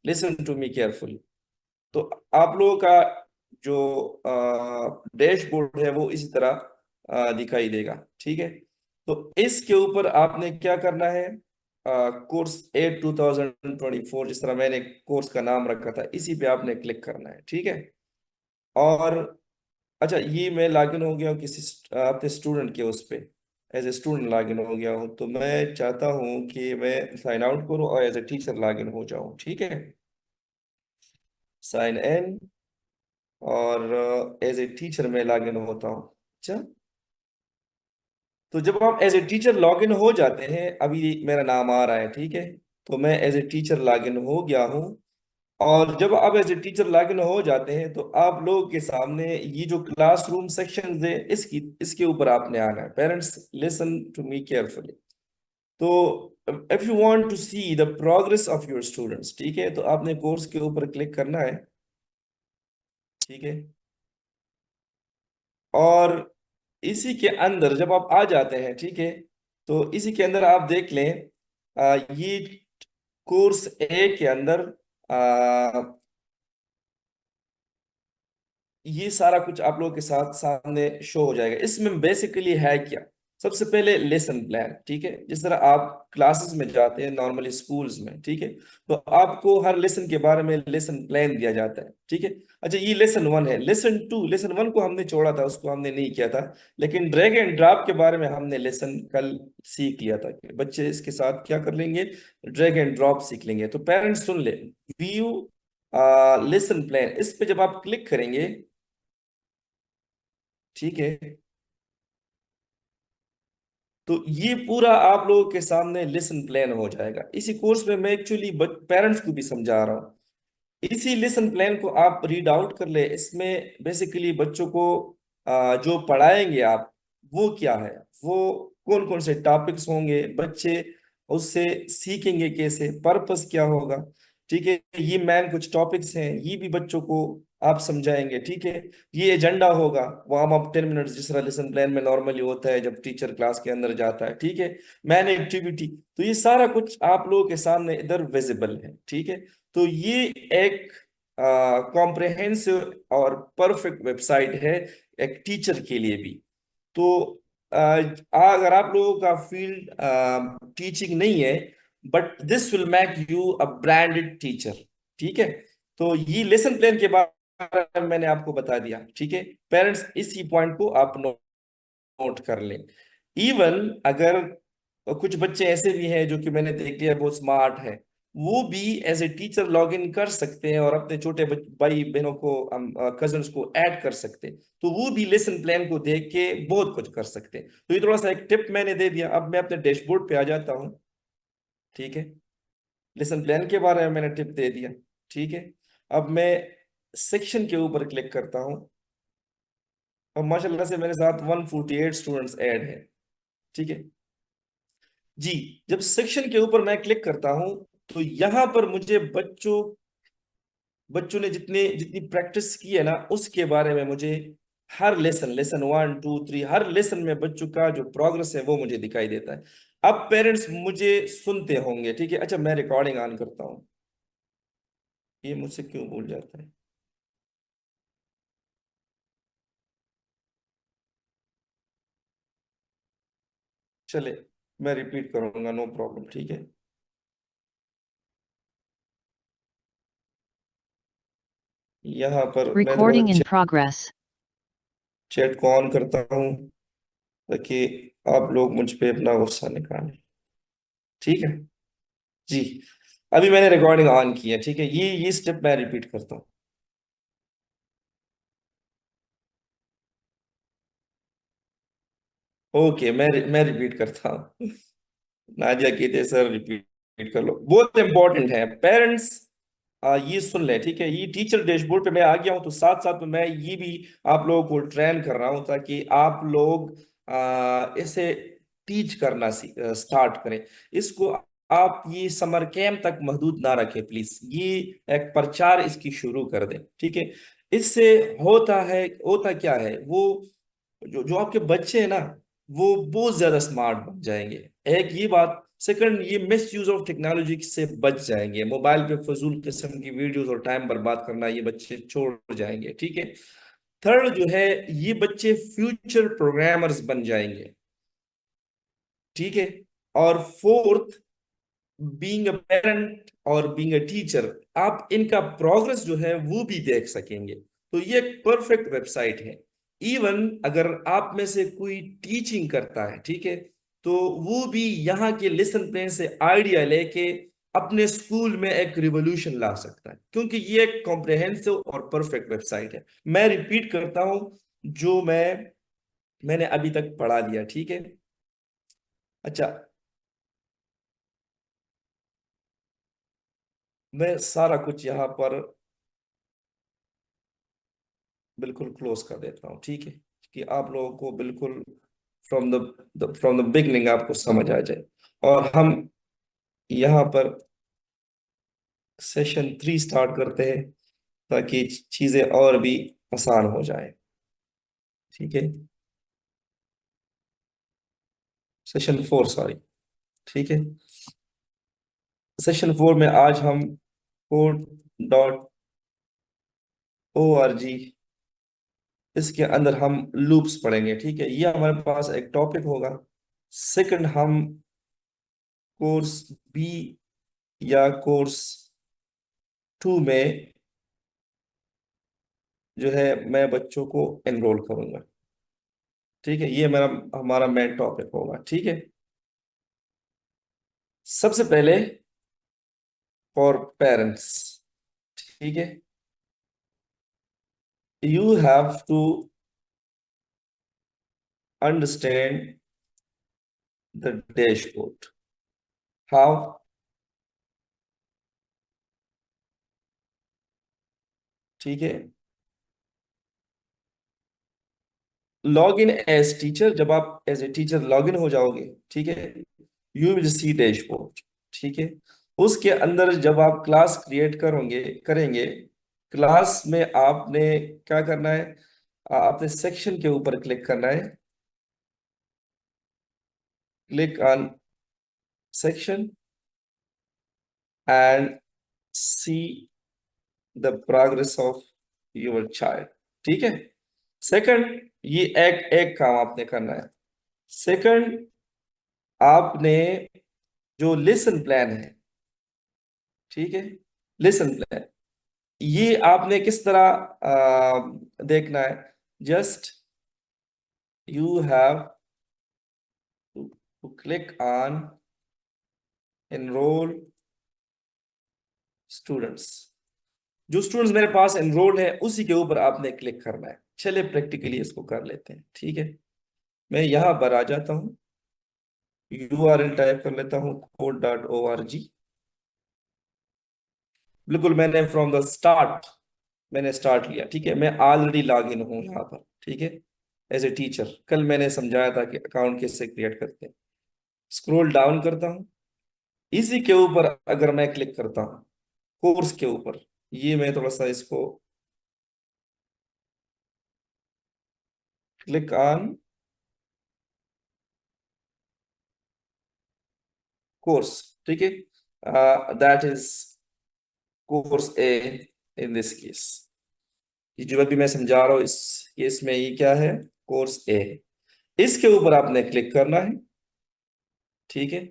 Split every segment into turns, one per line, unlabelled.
Listen to me carefully. तो आप लोगों का जो डैशबोर्ड है वो इसी तरह दिखाई देगा, ठीक है। तो इसके ऊपर आपने क्या करना है, कोर्स 8 2024, जिस तरह मैंने कोर्स का नाम रखा था, इसी पे आपने क्लिक करना है, ठीक है। और अच्छा, ये मैं लॉगिन हो गया हूँ किसी अपने स्टूडेंट के उस पे, एज ए स्टूडेंट लॉगिन हो गया हूँ। तो मैं चाहता हूँ कि मैं साइन आउट करूँ और एज ए टीचर लॉगिन हो जाऊँ, ठीक है। साइन इन, और एज ए टीचर में लॉगिन होता हूँ। अच्छा, तो जब आप एज ए टीचर लॉगिन हो जाते हैं, अभी मेरा नाम आ रहा है, ठीक है। तो मैं एज ए टीचर लॉगिन हो गया हूँ। और जब आप एज ए टीचर लॉगिन हो जाते हैं तो आप लोगों के सामने ये जो क्लासरूम सेक्शन है, इसके ऊपर आपने आना है। Parents listen to me carefully. तो if you want to see the progress of your students, ठीक है, तो आपने कोर्स के ऊपर क्लिक करना है, ठीक है। और इसी के अंदर जब आप आ जाते हैं, ठीक है, तो इसी के अंदर आप देख लें, ये कोर्स ए के अंदर ये सारा कुछ आप लोगों के साथ सामने शो हो जाएगा। इसमें बेसिकली है क्या, सबसे पहले लेसन प्लान, ठीक है। जिस तरह आप क्लासेस में जाते हैं नॉर्मली स्कूल्स में, ठीक है, तो आपको हर लेसन के बारे में लेसन प्लान दिया जाता है, ठीक है। अच्छा, ये लेसन वन है। लेसन वन को हमने छोड़ा था, उसको हमने नहीं किया था, लेकिन ड्रैग एंड ड्रॉप के बारे में हमने लेसन कल सीख लिया था कि बच्चे इसके साथ क्या कर लेंगे, ड्रैग एंड ड्रॉप सीख लेंगे। तो पेरेंट्स सुन ले, व्यू लेसन प्लान, इस पे जब आप क्लिक करेंगे, ठीक है, तो ये पूरा आप लोगों के सामने लेसन प्लान हो जाएगा। इसी कोर्स में मैं एक्चुअली पेरेंट्स को भी समझा रहा हूँ। इसी लेसन प्लान को आप रीड आउट कर ले। इसमें बेसिकली बच्चों को जो पढ़ाएंगे आप, वो क्या है, वो कौन कौन से टॉपिक्स होंगे, बच्चे उससे सीखेंगे कैसे, पर्पस क्या होगा, ठीक है। ये मैन कुछ टॉपिक्स हैं, ये भी बच्चों को आप समझाएंगे, ठीक है। ये एजेंडा होगा, वार्म अप 10 मिनट्स, जिस तरह लेसन प्लान में नॉर्मली होता है जब टीचर क्लास के अंदर जाता है, ठीक है। मैन एक्टिविटी, तो ये सारा कुछ आप लोगों के सामने इधर विजिबल है, ठीक है। तो ये एक कॉम्प्रहेंसिव और परफेक्ट वेबसाइट है एक टीचर के लिए भी। तो अगर आप लोगों का फील्ड टीचिंग नहीं है, but this will make you a branded teacher, ठीक है। तो ये लेसन प्लान के बारे में मैंने आपको बता दिया, ठीक है। पेरेंट्स इसी पॉइंट को आप नोट कर लें। इवन अगर कुछ बच्चे ऐसे भी हैं जो कि मैंने देख लिया बहुत स्मार्ट है, वो भी as a teacher log in कर सकते हैं और अपने छोटे भाई बहनों को, कजन्स को ऐड कर सकते हैं। तो वो भी लेसन प्लान को देख के बहुत कुछ कर सकते हैं। तो ये थोड़ा सा एक टिप मैंने दे दिया। अब मैं अपने डैशबोर्ड पे आ जाता हूँ, ठीक है। लेसन प्लान के बारे में मैंने टिप दे दिया, ठीक है। अब मैं सेक्शन के ऊपर क्लिक करता हूँ, और माशाल्लाह से मेरे साथ 148 स्टूडेंट्स ऐड हैं, ठीक है जी। जब सेक्शन के ऊपर मैं क्लिक करता हूं, तो यहां पर मुझे बच्चों ने जितने जितनी प्रैक्टिस की है ना, उसके बारे में मुझे हर लेसन, लेसन 1 2 3, हर लेसन में बच्चों का जो प्रोग्रेस है वो मुझे दिखाई देता है। अब पेरेंट्स मुझे सुनते होंगे, ठीक है। अच्छा, मैं रिकॉर्डिंग ऑन करता हूँ, ये मुझसे क्यों भूल जाता है। चले, मैं रिपीट करूंगा, नो प्रॉब्लम, ठीक है। यहाँ पर मैं थोड़ा
Recording in progress.
चैट को ऑन करता हूँ, ताकि आप लोग मुझ पे अपना गुस्सा निकालें, ठीक है जी। अभी मैंने रिकॉर्डिंग ऑन की है, ठीक है। ये स्टेप मैं रिपीट करता हूँ। ओके, मैं रिपीट करता हूँ। नादिया कहते सर रिपीट कर लो, बहुत इंपॉर्टेंट है। पेरेंट्स ये सुन ले, ठीक है। ये टीचर डैशबोर्ड पे मैं आ गया हूँ, तो साथ साथ में मैं ये भी आप लोगों को ट्रेन कर रहा हूँ, ताकि आप लोग इसे टीच करना स्टार्ट करें। इसको आप ये समर कैंप तक महदूद ना रखें प्लीज, ये एक प्रचार इसकी शुरू कर दें, ठीक है। इससे होता क्या है, वो जो जो आपके बच्चे हैं ना, वो बहुत ज्यादा स्मार्ट बन जाएंगे। एक ये बात सेकंड, ये मिस यूज ऑफ टेक्नोलॉजी से बच जाएंगे, मोबाइल पे फजूल किस्म की वीडियोस और टाइम बर्बाद करना ये बच्चे छोड़ जाएंगे, ठीक है। थर्ड जो है, ये बच्चे फ्यूचर प्रोग्रामर्स बन जाएंगे, ठीक है। और फोर्थ, बीइंग अ पेरेंट और बीइंग अ टीचर, आप इनका प्रोग्रेस जो है वो भी देख सकेंगे। तो ये एक परफेक्ट वेबसाइट है। इवन अगर आप में से कोई टीचिंग करता है, ठीक है, तो वो भी यहाँ के लेसन प्लान से आइडिया लेके अपने स्कूल में एक रिवोल्यूशन ला सकता है, क्योंकि ये एक कॉम्प्रिहेंसिव और परफेक्ट वेबसाइट है। मैं रिपीट करता हूं जो मैंने अभी तक पढ़ा लिया, ठीक है। अच्छा, मैं सारा कुछ यहाँ पर बिल्कुल क्लोज कर देता हूँ, ठीक है, कि आप लोगों को बिल्कुल फ्रॉम द बिगनिंग आपको समझ आ जाए। और हम यहाँ पर सेशन 3 स्टार्ट करते हैं, ताकि चीजें और भी आसान हो जाए, ठीक है। सेशन 4, सॉरी, ठीक है। सेशन 4 में आज हम code.org, इसके अंदर हम लूप्स पढ़ेंगे, ठीक है। ये हमारे पास एक टॉपिक होगा। सेकंड, हम कोर्स 2 या कोर्स 2 में जो है मैं बच्चों को एनरोल करूंगा, ठीक है। ये मेरा हमारा मेन टॉपिक होगा, ठीक है। सबसे पहले फॉर पेरेंट्स, ठीक है, you have to understand the dashboard. How? ठीक है। लॉग इन एज टीचर, जब आप as a teacher log in हो जाओगे, ठीक है, यू विल सी डैशबोर्ड, ठीक है। उसके अंदर जब आप क्लास क्रिएट करेंगे, क्लास में आपने क्या करना है, आपने सेक्शन के ऊपर क्लिक करना है। Click on section and C the progress of your child, ठीक है। सेकंड, ये एक एक काम आपने करना है। सेकंड, आपने जो लेसन प्लान है, ठीक है, लेसन प्लान, ये आपने किस तरह देखना है। Just you have to click on enrol students. जो स्टूडेंट्स मेरे पास एनरोल्ड है उसी के ऊपर आपने क्लिक करना है। चलिए प्रैक्टिकली इसको कर लेते हैं, ठीक है। मैं यहां पर आ जाता हूं, URL टाइप कर लेता हूं code.org। बिल्कुल मैंने फ्रॉम द स्टार्ट मैंने स्टार्ट लिया, ठीक है। मैं ऑलरेडी लॉग इन हूँ यहाँ पर, ठीक है, एज ए टीचर। कल मैंने समझाया था कि अकाउंट कैसे क्रिएट करते हैं। स्क्रॉल डाउन करता हूँ, इसी के ऊपर अगर मैं क्लिक करता हूँ, कोर्स के ऊपर, ये मैं थोड़ा सा इसको क्लिक ऑन कोर्स, ठीक है, that is course 1 in this case. ये जो अभी मैं समझा रहा हूँ इस केस में, ये क्या है, कोर्स 1। इसके ऊपर आपने क्लिक करना है, ठीक है।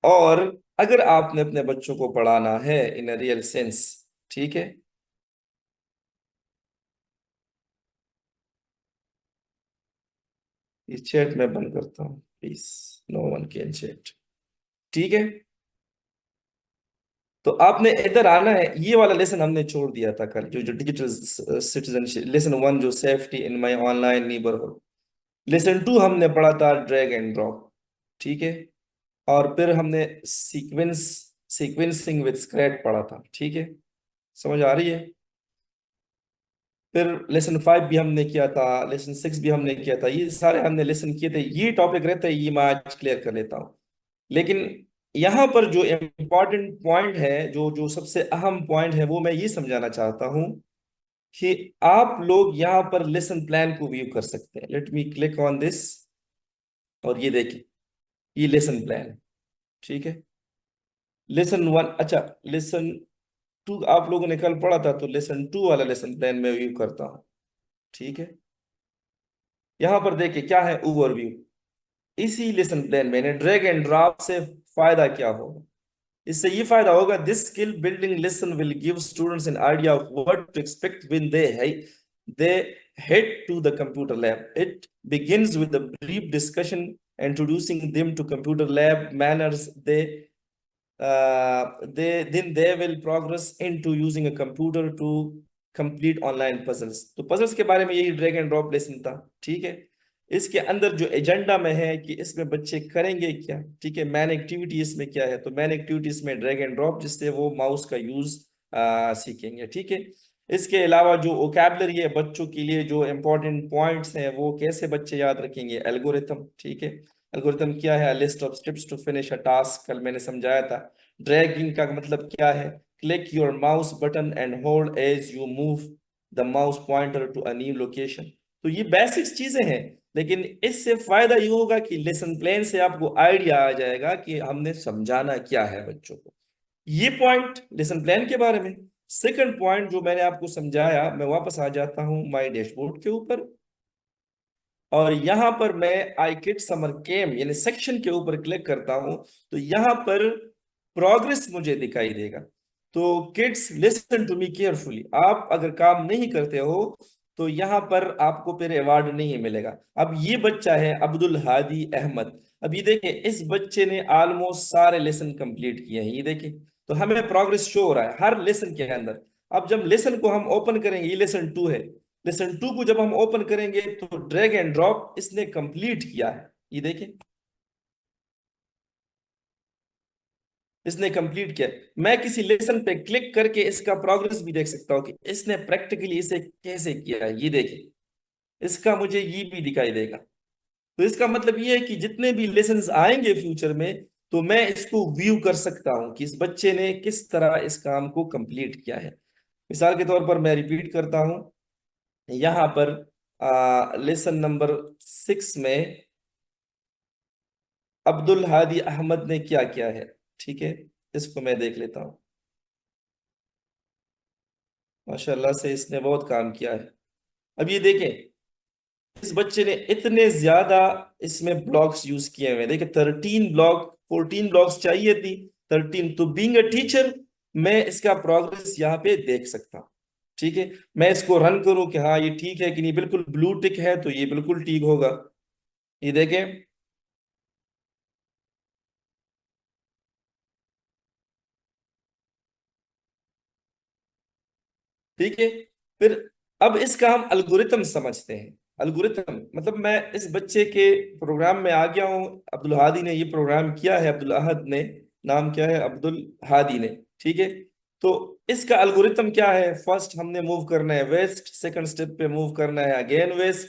और अगर आपने अपने बच्चों को पढ़ाना है इन रियल सेंस, ठीक है, इस चैट में बंद करता हूँ please, no one can chat, ठीक है। तो आपने इधर आना है। ये वाला लेसन हमने छोड़ दिया था कल, जो जो डिजिटल सिटीजनशिप, लेसन 1 जो safety in my online neighbourhood. Lesson 2 हमने पढ़ा था ड्रैग एंड ड्रॉप, ठीक है। और फिर हमने सीक्वेंसिंग विद स्क्रैच पढ़ा था, ठीक है। समझ आ रही है? फिर लेसन 5 भी हमने किया था, लेसन 6 भी हमने किया था। ये सारे हमने लेसन किए थे। ये टॉपिक रहता है, ये मैं आज क्लियर कर लेता हूँ। लेकिन यहाँ पर जो इम्पोर्टेंट पॉइंट है, जो जो सबसे अहम पॉइंट है, वो मैं ये समझाना चाहता हूँ कि आप लोग यहाँ पर लेसन प्लान को व्यू कर सकते हैं। Let me click on this, और ये देखिए, ये लेसन प्लान है। ठीक है। लेसन वन, अच्छा, लेसन टू आप लोगों ने कल पढ़ा था, तो लेसन टू वाला लेसन प्लान मैं व्यू करता हूँ। ठीक है। यहां पर देखिए क्या है, ओवरव्यू। इसी लेसन प्लान में ड्रैग एंड ड्रॉप से फायदा क्या होगा? इससे ये फायदा होगा, this skill building lesson will give students an idea of what to expect when they head to the computer lab. It begins with a brief discussion introducing them to computer lab manners. They will progress into using a computer to complete online puzzles. तो puzzles के बारे में यही drag and drop lesson था। ठीक है। इसके अंदर जो एजेंडा में है कि इसमें बच्चे करेंगे क्या, ठीक है, मैन एक्टिविटी इसमें क्या है, तो मैन एक्टिविटीज में ड्रैग एंड ड्रॉप, जिससे वो माउस का यूज सीखेंगे। ठीक है। इसके अलावा जो वोकैबलरी है बच्चों के लिए, जो इंपॉर्टेंट पॉइंट्स हैं वो कैसे बच्चे याद रखेंगे, एल्गोरिथम। ठीक है। एल्गोरिथम क्या है? List of steps to finish a task, कल मैंने समझाया था। ड्रैगिंग का मतलब क्या है? Click your mouse button and hold as you move the mouse pointer to a new location. तो ये बेसिक्स चीजें हैं, लेकिन इससे फायदा ये होगा कि लेसन प्लान से आपको आइडिया आ जाएगा कि हमने समझाना क्या है बच्चों को। ये पॉइंट लेसन प्लान के बारे में। सेकंड पॉइंट जो मैंने आपको समझाया, मैं वापस आ जाता हूं माय डैशबोर्ड के ऊपर, और यहां पर मैं आई किड समर कैम यानी सेक्शन के ऊपर क्लिक करता हूं, तो यहां पर प्रोग्रेस मुझे दिखाई देगा। तो kids listen to me carefully, आप अगर काम नहीं करते हो तो यहां पर आपको फिर अवार्ड नहीं मिलेगा। अब ये बच्चा है अब्दुल हादी अहमद। अब ये देखिए, इस बच्चे ने ऑलमोस्ट सारे लेसन कंप्लीट किए हैं, ये देखिए। तो हमें प्रोग्रेस शो हो रहा है हर लेसन के अंदर। अब जब लेसन को हम ओपन करेंगे, ये लेसन टू है, लेसन टू को जब हम ओपन करेंगे तो ड्रैग एंड ड्रॉप इसने कंप्लीट किया है, ये देखिए, इसने कंप्लीट किया। मैं किसी लेसन पे क्लिक करके इसका प्रोग्रेस भी देख सकता हूँ कि इसने प्रैक्टिकली इसे कैसे किया है, ये देखिए। इसका मुझे ये भी दिखाई देगा। तो इसका मतलब ये है कि जितने भी लेसन्स आएंगे फ्यूचर में, तो मैं इसको व्यू कर सकता हूँ कि इस बच्चे ने किस तरह इस काम को कंप्लीट किया है। मिसाल के तौर पर मैं रिपीट करता हूँ, यहाँ पर लेसन नंबर 6 में अब्दुल हादी अहमद ने क्या किया है। ठीक है। इसको मैं देख लेता हूँ। माशाल्लाह से इसने बहुत काम किया है। अब ये देखें, इस बच्चे ने इतने ज्यादा इसमें ब्लॉक्स यूज किए हुए हैं, देखिए 13 ब्लॉक, 14 ब्लॉक्स चाहिए थी, 13। तो बीइंग अ टीचर मैं इसका प्रोग्रेस यहाँ पे देख सकता हूँ। ठीक है। मैं इसको रन करूं कि हाँ ये ठीक है कि नहीं, बिल्कुल ब्लू टिक है तो ये बिल्कुल ठीक होगा, ये देखें। ठीक है। फिर अब इसका हम अल्गोरिथम समझते हैं। अल्गोरिथम मतलब मैं इस बच्चे के प्रोग्राम में आ गया हूं, अब्दुल हादी ने ये प्रोग्राम किया है, अब्दुल अहद ने, नाम क्या है, अब्दुल हादी ने। ठीक है। तो इसका अल्गोरिथम क्या है? फर्स्ट हमने मूव करना है वेस्ट, सेकंड स्टेप पे मूव करना है अगेन वेस्ट,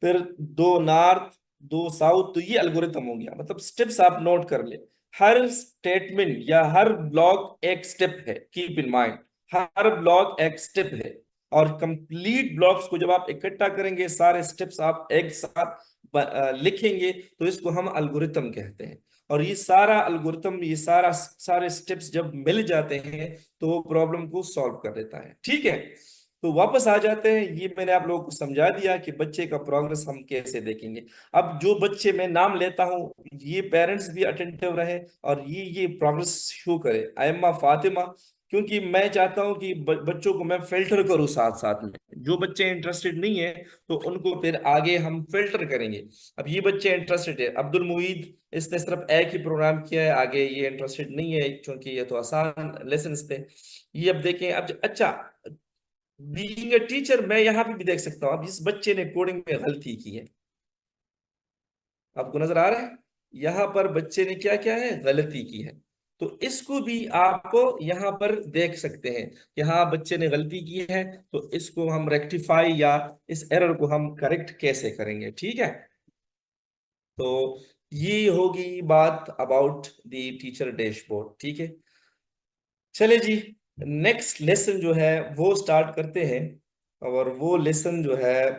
फिर दो नॉर्थ, दो साउथ। तो ये अल्गोरिथम हो गया, मतलब स्टेप्स आप नोट कर ले। हर स्टेटमेंट या हर ब्लॉक एक स्टेप है, keep in mind, her block एक स्टेप है। और कंप्लीट ब्लॉक्स को जब आप इकट्ठा करेंगे, सारे स्टेप्स आप एक साथ लिखेंगे, तो इसको हम अल्गोरिथम कहते हैं। और ये सारा अल्गोरिथम, ये सारे स्टेप्स जब मिल जाते हैं तो वो प्रॉब्लम को सॉल्व कर देता है। ठीक है। तो वापस आ जाते हैं, ये मैंने आप लोगों को समझा दिया कि बच्चे का प्रोग्रेस हम कैसे देखेंगे। अब जो बच्चे मैं नाम लेता हूँ, ये पेरेंट्स भी अटेंटिव रहे और ये प्रोग्रेस शो करे। अयम्मा फातिमा, क्योंकि मैं चाहता हूं कि बच्चों को मैं फिल्टर करूं साथ साथ में। जो बच्चे इंटरेस्टेड नहीं है तो उनको फिर आगे हम फिल्टर करेंगे। अब ये बच्चे इंटरेस्टेड है, अब्दुल मुईद, इसने सिर्फ एक ही प्रोग्राम किया है, आगे ये इंटरेस्टेड नहीं है क्योंकि ये तो आसान लेसन थे। ये अब देखें, अब अच्छा, बीइंग ए टीचर मैं यहाँ पे भी देख सकता हूँ, अब इस बच्चे ने कोडिंग में गलती की है, आपको नजर आ रहा है? यहाँ पर बच्चे ने क्या क्या है, गलती की है। तो इसको भी आपको यहाँ पर देख सकते हैं कि हाँ बच्चे ने गलती की है, तो इसको हम रेक्टिफाई या इस एरर को हम करेक्ट कैसे करेंगे। ठीक है। तो ये होगी बात अबाउट द टीचर डैशबोर्ड। ठीक है। चले जी, नेक्स्ट लेसन जो है वो स्टार्ट करते हैं। और वो लेसन जो है,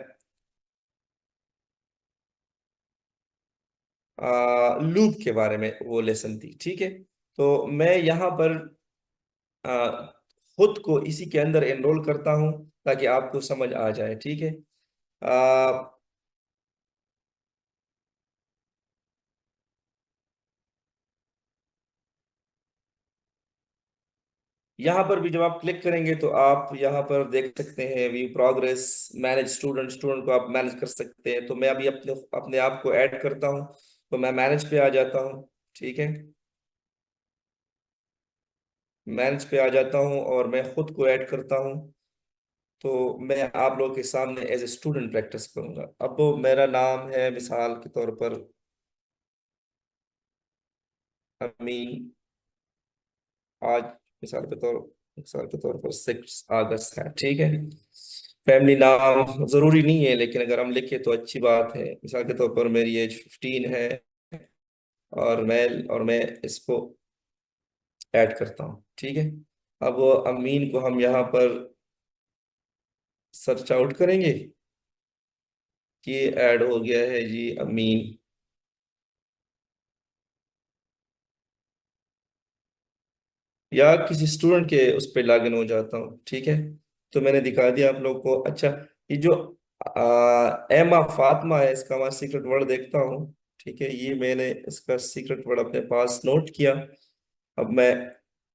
लूप के बारे में वो लेसन थी, ठीक है। तो मैं यहाँ पर आ, खुद को इसी के अंदर एनरोल करता हूँ ताकि आपको समझ आ जाए, ठीक है। आ, यहाँ पर भी जब आप क्लिक करेंगे तो आप यहाँ पर देख सकते हैं view progress, manage student, student को आप मैनेज कर सकते हैं। तो मैं अभी अपने अपने आप को ऐड करता हूँ, तो मैं मैनेज पे आ जाता हूँ, ठीक है। मैनेज पे आ जाता हूँ और मैं खुद को ऐड करता हूँ। तो मैं आप लोगों के सामने एज ए स्टूडेंट प्रैक्टिस करूंगा। अब वो मेरा नाम है मिसाल के तौर पर अमीन। आज मिसाल के तौर पर 6 अगस्त है, ठीक है। फैमिली नाम जरूरी नहीं है, लेकिन अगर हम लिखे तो अच्छी बात है। मिसाल के तौर पर मेरी एज 15 है और मेल, और मैं इसको ऐड करता हूँ, ठीक है। अब वो अमीन को हम यहाँ पर सर्च आउट करेंगे कि ऐड हो गया है जी अमीन। या किसी स्टूडेंट के उस पर लॉगिन हो जाता हूँ, ठीक है। तो मैंने दिखा दिया आप लोग को। अच्छा, ये जो एमा फातिमा है, इसका मैं सीक्रेट वर्ड देखता हूँ, ठीक है। ये मैंने इसका सीक्रेट वर्ड अपने पास नोट किया। अब मैं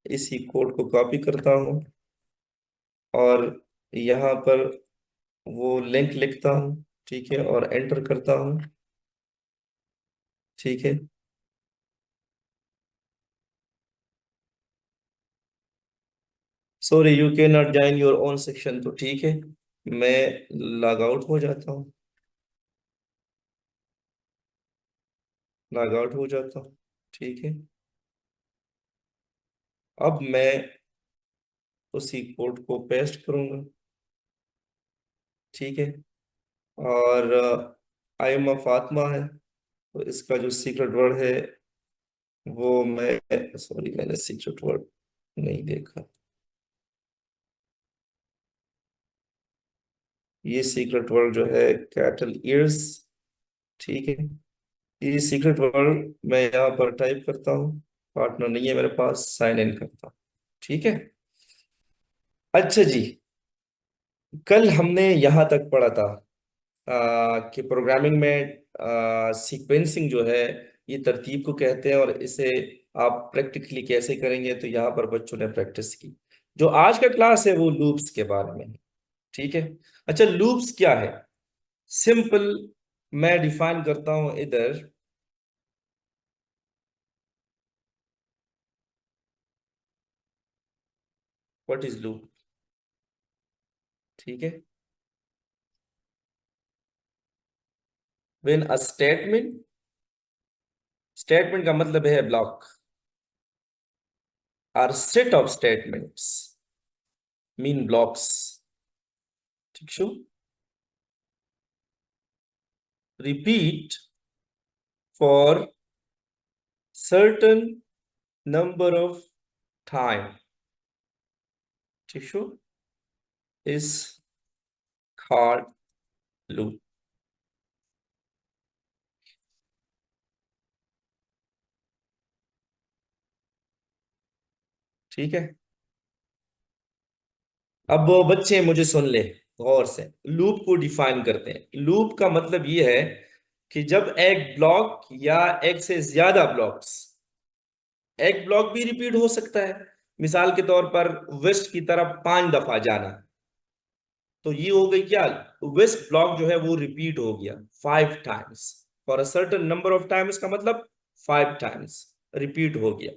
इसी कोड को कॉपी करता हूँ और यहाँ पर वो लिंक लिखता हूँ, ठीक है, और एंटर करता हूँ, ठीक है। Sorry, you can not join your own section, तो ठीक है, मैं लॉग आउट हो जाता हूँ, लॉग आउट हो जाता हूँ, ठीक है। अब मैं उसी कोड को पेस्ट करूंगा, ठीक है। और आई एम फातिमा है, तो इसका जो सीक्रेट वर्ड है वो मैं, सॉरी मैंने सीक्रेट वर्ड नहीं देखा। ये सीक्रेट वर्ड जो है कैटल ईयर्स, ठीक है। ये सीक्रेट वर्ड मैं यहाँ पर टाइप करता हूँ। पार्टनर नहीं है मेरे पास, साइन इन करता हूँ, ठीक है। अच्छा जी, कल हमने यहाँ तक पढ़ा था कि प्रोग्रामिंग में सीक्वेंसिंग जो है ये तरतीब को कहते हैं, और इसे आप प्रैक्टिकली कैसे करेंगे, तो यहाँ पर बच्चों ने प्रैक्टिस की। जो आज का क्लास है वो लूप्स के बारे में है, ठीक है। अच्छा, लूप्स क्या है? सिंपल, मैं डिफाइन करता हूं इधर। व्हाट इज लूप, ठीक है। व्हेन अ स्टेटमेंट, स्टेटमेंट का मतलब है block, are set of statements mean blocks, ठीक शो, repeat for certain number of time, ठीक शो, is called loop, ठीक है। अब वो बच्चे मुझे सुन ले गौर से, लूप को डिफाइन करते हैं। लूप का मतलब ये है कि जब एक ब्लॉक या एक से ज्यादा ब्लॉक्स, एक ब्लॉक भी रिपीट हो सकता है। मिसाल के तौर पर वेस्ट की तरफ 5 दफा जाना, तो ये हो गई क्या, वेस्ट ब्लॉक जो है वो रिपीट हो गया 5 times, for a certain number of times का मतलब 5 टाइम्स रिपीट हो गया,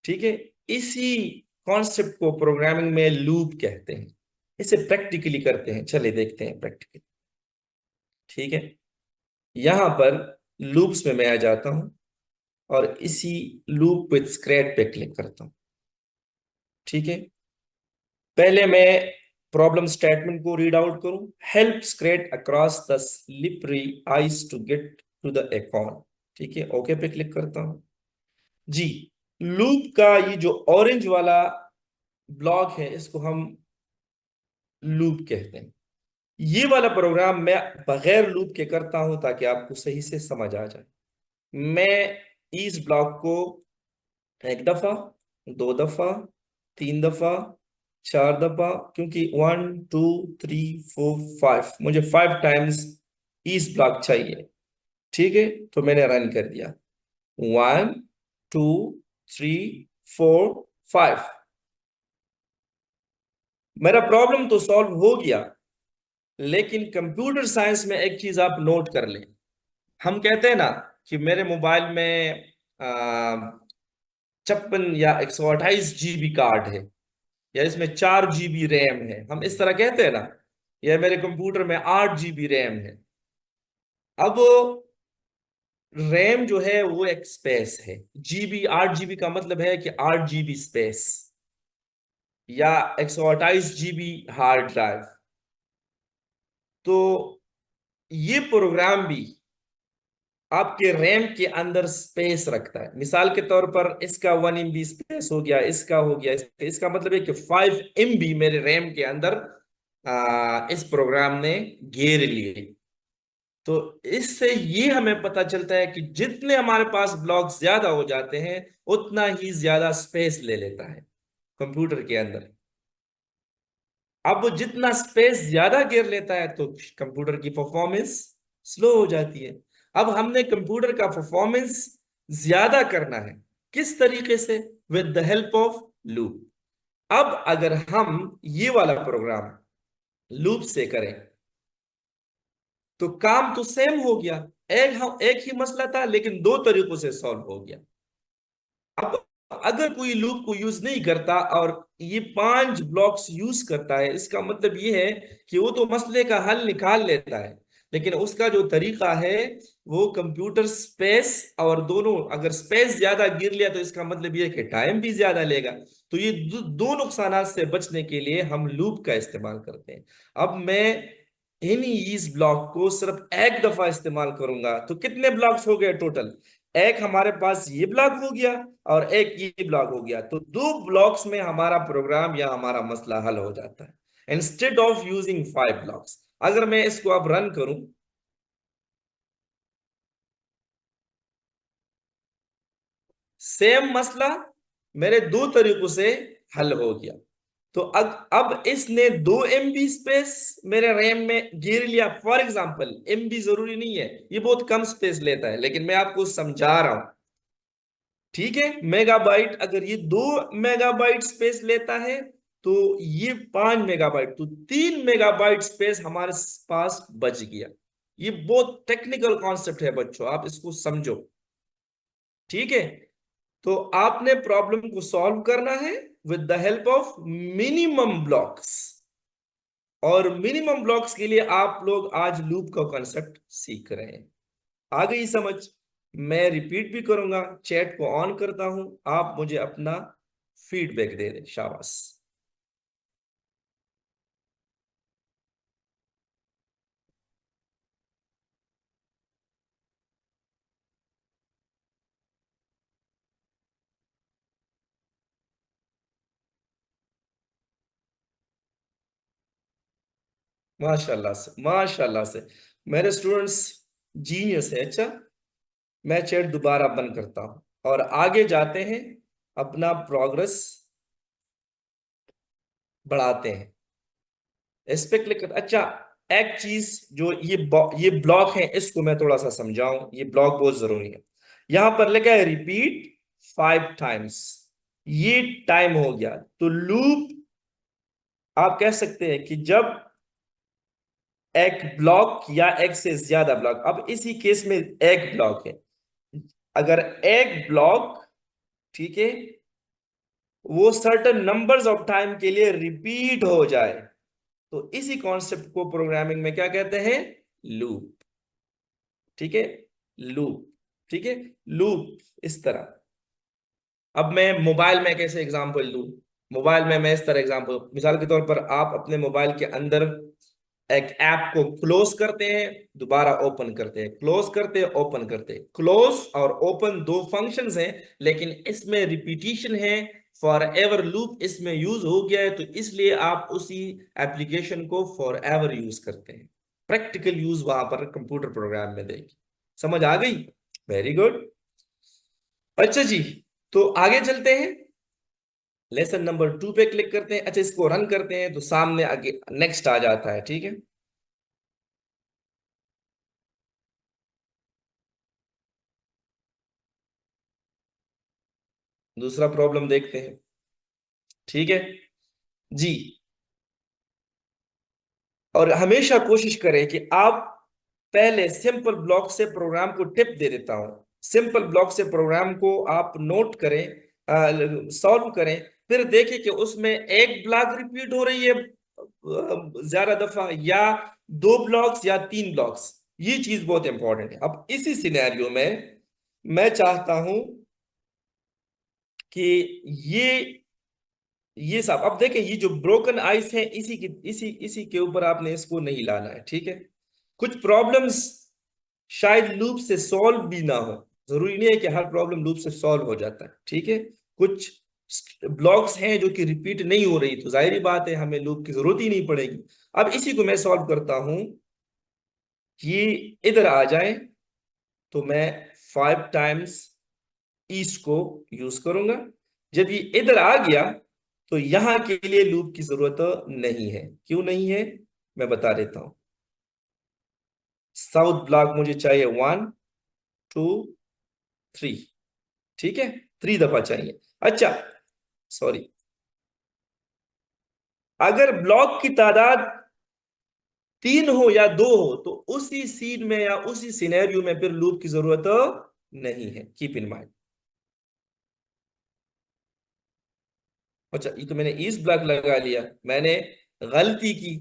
ठीक है। इसी कॉन्सेप्ट को प्रोग्रामिंग में लूप कहते हैं। इसे प्रैक्टिकली करते हैं, चलिए देखते हैं प्रैक्टिकली, ठीक है। यहां पर लूप्स में मैं आ जाता हूं और इसी लूप विथ स्क्रैच पे क्लिक करता हूं, ठीक है। पहले मैं प्रॉब्लम स्टेटमेंट को रीड आउट करूं। Help Scrat across the slippery ice to get to the acorn, ठीक है, ओके पे क्लिक करता हूं जी। लूप का ये जो ऑरेंज वाला ब्लॉक है इसको हम लूप कहते हैं। ये वाला प्रोग्राम मैं बगैर लूप के करता हूं ताकि आपको सही से समझ आ जाए। मैं इस ब्लॉक को एक दफा, दो दफा, तीन दफा, चार दफा, क्योंकि 1 2 3 4 5, मुझे 5 टाइम्स इस ब्लॉक चाहिए। ठीक है, तो मैंने रन कर दिया। 1 2 3 4 5, मेरा प्रॉब्लम तो सॉल्व हो गया। लेकिन कंप्यूटर साइंस में एक चीज आप नोट कर लें। हम कहते हैं ना कि मेरे मोबाइल में 56 या 128 GB कार्ड है, या इसमें 4 GB रैम है, हम इस तरह कहते हैं ना। या मेरे कंप्यूटर में 8 GB रैम है। अब रैम जो है वो एक स्पेस है। जीबी, 8 GB का मतलब है कि 8 GB स्पेस, या 128 GB हार्ड ड्राइव। तो ये प्रोग्राम भी आपके रैम के अंदर स्पेस रखता है। मिसाल के तौर पर इसका 1 MB स्पेस हो गया, इसका हो गया, इसका मतलब है कि 5 MB मेरे रैम के अंदर इस प्रोग्राम ने घेर लिए। तो इससे ये हमें पता चलता है कि जितने हमारे पास ब्लॉक ज्यादा हो जाते हैं, उतना ही ज्यादा स्पेस ले लेता है कंप्यूटर के अंदर। अब वो जितना स्पेस ज्यादा घेर लेता है, तो कंप्यूटर की परफॉर्मेंस स्लो हो जाती है। अब हमने कंप्यूटर का परफॉर्मेंस ज्यादा करना है, किस तरीके से? With the help of loop. अब अगर हम ये वाला प्रोग्राम लूप से करें, तो काम तो सेम हो गया। एक ही मसला था, लेकिन दो तरीकों से सॉल्व हो गया। अब अगर कोई लूप को यूज नहीं करता और ये 5 ब्लॉक्स यूज करता है, इसका मतलब ये है कि वो तो मसले का हल निकाल लेता है, लेकिन उसका जो तरीका है वो कंप्यूटर स्पेस, और दोनों, अगर स्पेस ज्यादा गिर लिया तो इसका मतलब ये है कि टाइम भी ज्यादा लेगा। तो ये दो नुकसानात से बचने के लिए हम लूप का इस्तेमाल करते हैं। अब मैं इस ब्लॉक को सिर्फ एक दफा इस्तेमाल करूंगा, तो कितने ब्लॉक्स हो गए टोटल? एक हमारे पास ये ब्लॉक हो गया, और एक ये ब्लॉक हो गया। तो दो ब्लॉक्स में हमारा प्रोग्राम या हमारा मसला हल हो जाता है, इंस्टेड ऑफ यूजिंग 5 ब्लॉक्स। अगर मैं इसको अब रन करूं, सेम मसला मेरे दो तरीकों से हल हो गया। तो अब इसने 2 MB स्पेस मेरे रैम में घेर लिया। फॉर एग्जाम्पल, MB जरूरी नहीं है, ये बहुत कम स्पेस लेता है, लेकिन मैं आपको समझा रहा हूं। ठीक है, मेगाबाइट, अगर ये 2 मेगाबाइट स्पेस लेता है, तो ये 5 मेगाबाइट, तो 3 मेगाबाइट स्पेस हमारे पास बच गया। ये बहुत टेक्निकल कॉन्सेप्ट है बच्चों, आप इसको समझो। ठीक है, तो आपने प्रॉब्लम को सॉल्व करना है with the help of minimum blocks. और मिनिमम ब्लॉक्स के लिए आप लोग आज लूप का कॉन्सेप्ट सीख रहे हैं। आ गई समझ? मैं रिपीट भी करूंगा, चैट को ऑन करता हूं, आप मुझे अपना फीडबैक दे दें। शाबाश। माशाल्लाह से, माशाल्लाह से, मेरे स्टूडेंट्स जीनियस है। अच्छा, मैं चैट दोबारा बंद करता हूं और आगे जाते हैं, अपना प्रोग्रेस बढ़ाते हैं। इस पे क्लिक कर। अच्छा, एक चीज, जो ये ब्लॉक है, इसको मैं थोड़ा सा समझाऊं, ये ब्लॉक बहुत जरूरी है। यहां पर लिखा है रिपीट 5 टाइम्स, ये टाइम हो गया। तो लूप, आप कह सकते हैं कि जब एक ब्लॉक या एक से ज्यादा ब्लॉक, अब इसी केस में एक ब्लॉक है, अगर एक ब्लॉक, ठीक है, वो सर्टेन नंबर्स ऑफ टाइम के लिए रिपीट हो जाए, तो इसी कॉन्सेप्ट को प्रोग्रामिंग में क्या कहते हैं? लूप। ठीक है, लूप। ठीक है, लूप इस तरह। अब मैं मोबाइल में कैसे एग्जांपल दूं? मोबाइल में मैं इस तरह एग्जांपल, मिसाल के तौर पर आप अपने मोबाइल के अंदर एक ऐप को क्लोज करते हैं, दोबारा ओपन करते हैं, क्लोज करते हैं, ओपन करते हैं। क्लोज और ओपन दो फंक्शंस हैं, लेकिन इसमें रिपीटिशन है। फॉर एवर लूप इसमें यूज हो गया है, तो इसलिए आप उसी एप्लीकेशन को फॉर एवर यूज करते हैं। प्रैक्टिकल यूज वहां पर कंप्यूटर प्रोग्राम में देगी। समझ आ गई? Very good. अच्छा जी, तो आगे चलते हैं, लेसन नंबर 2 पे क्लिक करते हैं। अच्छा, इसको रन करते हैं तो सामने आगे नेक्स्ट आ जाता है, ठीक है। दूसरा प्रॉब्लम देखते हैं, ठीक है जी। और हमेशा कोशिश करें कि आप पहले सिंपल ब्लॉक से प्रोग्राम को टिप दे देता हूं, सिंपल ब्लॉक से प्रोग्राम को आप नोट करें, सॉल्व करें, फिर देखें कि उसमें एक ब्लॉक रिपीट हो रही है ज्यादा दफा, या दो ब्लॉक्स या तीन ब्लॉक्स। ये चीज बहुत इंपॉर्टेंट है। अब इसी सिनेरियो में मैं चाहता हूं कि ये ये सब, अब देखें ये जो ब्रोकन आइस है, इसी की इसी इसी के ऊपर आपने इसको नहीं लाना है, ठीक है। कुछ प्रॉब्लम्स शायद लूप से सॉल्व भी ना हो, जरूरी नहीं है कि हर प्रॉब्लम लूप से सॉल्व हो जाता है, ठीक है। कुछ ब्लॉक्स हैं जो कि रिपीट नहीं हो रही, तो जाहिर बात है हमें लूप की जरूरत ही नहीं पड़ेगी। अब इसी को मैं सॉल्व करता हूं कि इधर आ जाए, तो मैं 5 टाइम्स ईस्ट को यूज करूंगा। जब ये इधर आ गया तो यहां के लिए लूप की जरूरत नहीं है। क्यों नहीं है, मैं बता देता हूं। साउथ ब्लॉक मुझे चाहिए 1 2 3, ठीक है, 3 दफा चाहिए। अच्छा, सॉरी, अगर ब्लॉक की तादाद 3 हो या 2 हो तो उसी सीन में या उसी सिनेरियो में फिर लूप की जरूरत नहीं है, कीप इन माइंड। अच्छा, ये तो मैंने इस ब्लॉक लगा लिया, मैंने गलती की,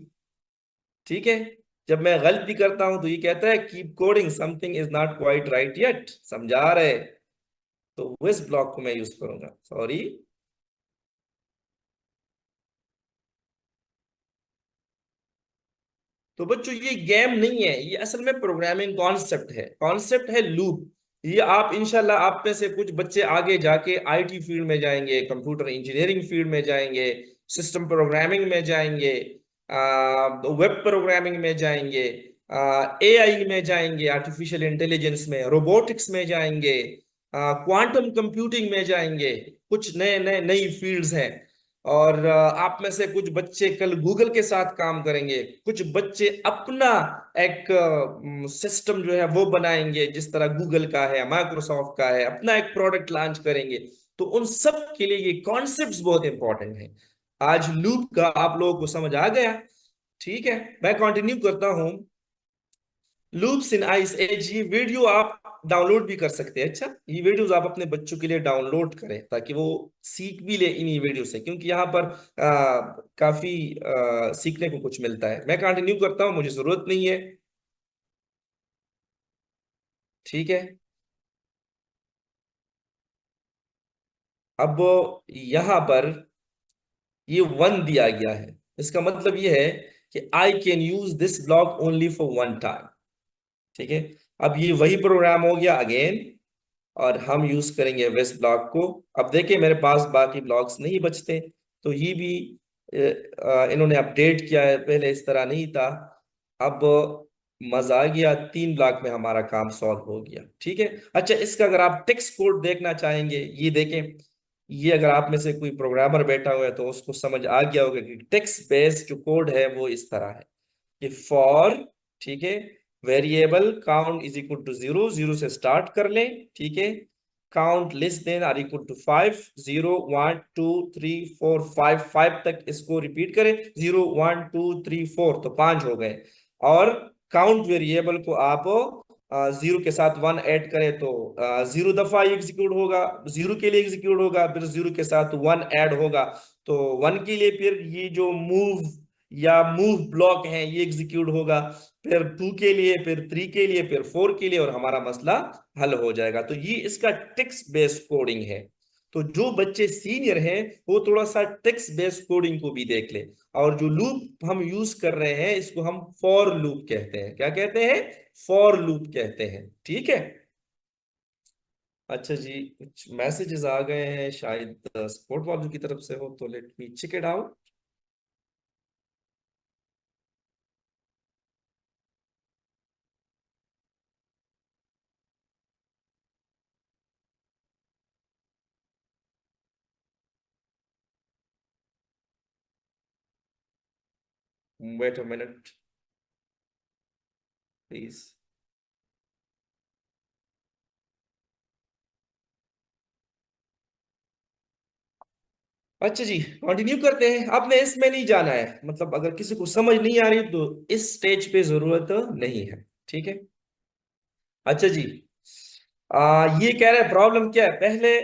ठीक है। जब मैं गलती करता हूं तो ये कहता है keep coding, something is not quite right yet, समझा रहे। तो इस ब्लॉक को मैं यूज करूंगा, सॉरी। तो बच्चों ये गेम नहीं है, ये असल में प्रोग्रामिंग कॉन्सेप्ट है, कॉन्सेप्ट है लूप। ये आप इंशाल्लाह, आप में से कुछ बच्चे आगे जाके आईटी फील्ड में जाएंगे, कंप्यूटर इंजीनियरिंग फील्ड में जाएंगे, सिस्टम प्रोग्रामिंग में जाएंगे, वेब प्रोग्रामिंग में जाएंगे, एआई में जाएंगे, आर्टिफिशियल इंटेलिजेंस में, रोबोटिक्स में जाएंगे, क्वांटम कंप्यूटिंग में जाएंगे। कुछ नए नए नई फील्ड्स हैं। और आप में से कुछ बच्चे कल गूगल के साथ काम करेंगे, कुछ बच्चे अपना एक सिस्टम जो है वो बनाएंगे, जिस तरह गूगल का है, माइक्रोसॉफ्ट का है, अपना एक प्रोडक्ट लॉन्च करेंगे। तो उन सब के लिए ये कॉन्सेप्ट्स बहुत इंपॉर्टेंट हैं। आज लूप का आप लोगों को समझ आ गया, ठीक है। मैं कंटिन्यू करता हूं। लूप्स इन आइस एज, ये वीडियो आप डाउनलोड भी कर सकते हैं। अच्छा, ये वीडियोस आप अपने बच्चों के लिए डाउनलोड करें ताकि वो सीख भी ले इन्हीं वीडियो से, क्योंकि यहाँ पर काफी सीखने को कुछ मिलता है। मैं कंटिन्यू करता हूँ, मुझे जरूरत नहीं है, ठीक है। अब यहाँ पर ये 1 दिया गया है, इसका मतलब ये है कि I can use this block only for 1 time, ठीक है। अब ये वही प्रोग्राम हो गया अगेन, और हम यूज करेंगे वेस्ट ब्लॉक को। अब देखिए मेरे पास बाकी ब्लॉक्स नहीं बचते, तो ये भी इन्होंने अपडेट किया है, पहले इस तरह नहीं था। अब मजा आ गया, 3 ब्लॉक में हमारा काम सॉल्व हो गया, ठीक है। अच्छा, इसका अगर आप टेक्स्ट कोड देखना चाहेंगे, ये देखें। ये अगर आप में से कोई प्रोग्रामर बैठा हुआ है तो उसको समझ आ गया होगा कि टेक्स्ट बेस्ड जो कोड है वो इस तरह है कि फॉर, ठीक है, variable count is equal to 0, 0 से स्टार्ट कर लें, ठीक है। Count less than or equal to 5, 0 1 2 3 4 5 तक इसको रिपीट करें, 0 1 2 3 4, तो 5 हो गए। और काउंट वेरिएबल को आप 0 के साथ 1 ऐड करें तो 0 दफा एग्जीक्यूट होगा, 0 के लिए एग्जीक्यूट होगा, फिर 0 के साथ 1 ऐड होगा तो 1 के लिए, फिर ये जो मूव या मूव ब्लॉक है ये एग्जीक्यूट होगा, फिर 2 के लिए, फिर 3 के लिए, फिर 4 के लिए, और हमारा मसला हल हो जाएगा। तो ये इसका टेक्स्ट बेस्ड कोडिंग है। तो जो बच्चे सीनियर हैं वो थोड़ा सा टेक्स्ट बेस्ड कोडिंग को भी देख ले। और जो लूप हम यूज कर रहे हैं इसको हम फॉर लूप कहते हैं। क्या कहते हैं, फॉर लूप कहते हैं, ठीक है। अच्छा जी, कुछ मैसेजेस आ गए हैं शायद सपोर्ट वालों की तरफ से हो, तो let me check it out. Wait a minute please. अच्छा जी, कंटिन्यू करते हैं। आपने इसमें नहीं जाना है, मतलब अगर किसी को समझ नहीं आ रही तो इस स्टेज पे जरूरत नहीं है, ठीक है। अच्छा जी, ये कह रहे हैं प्रॉब्लम क्या है पहले।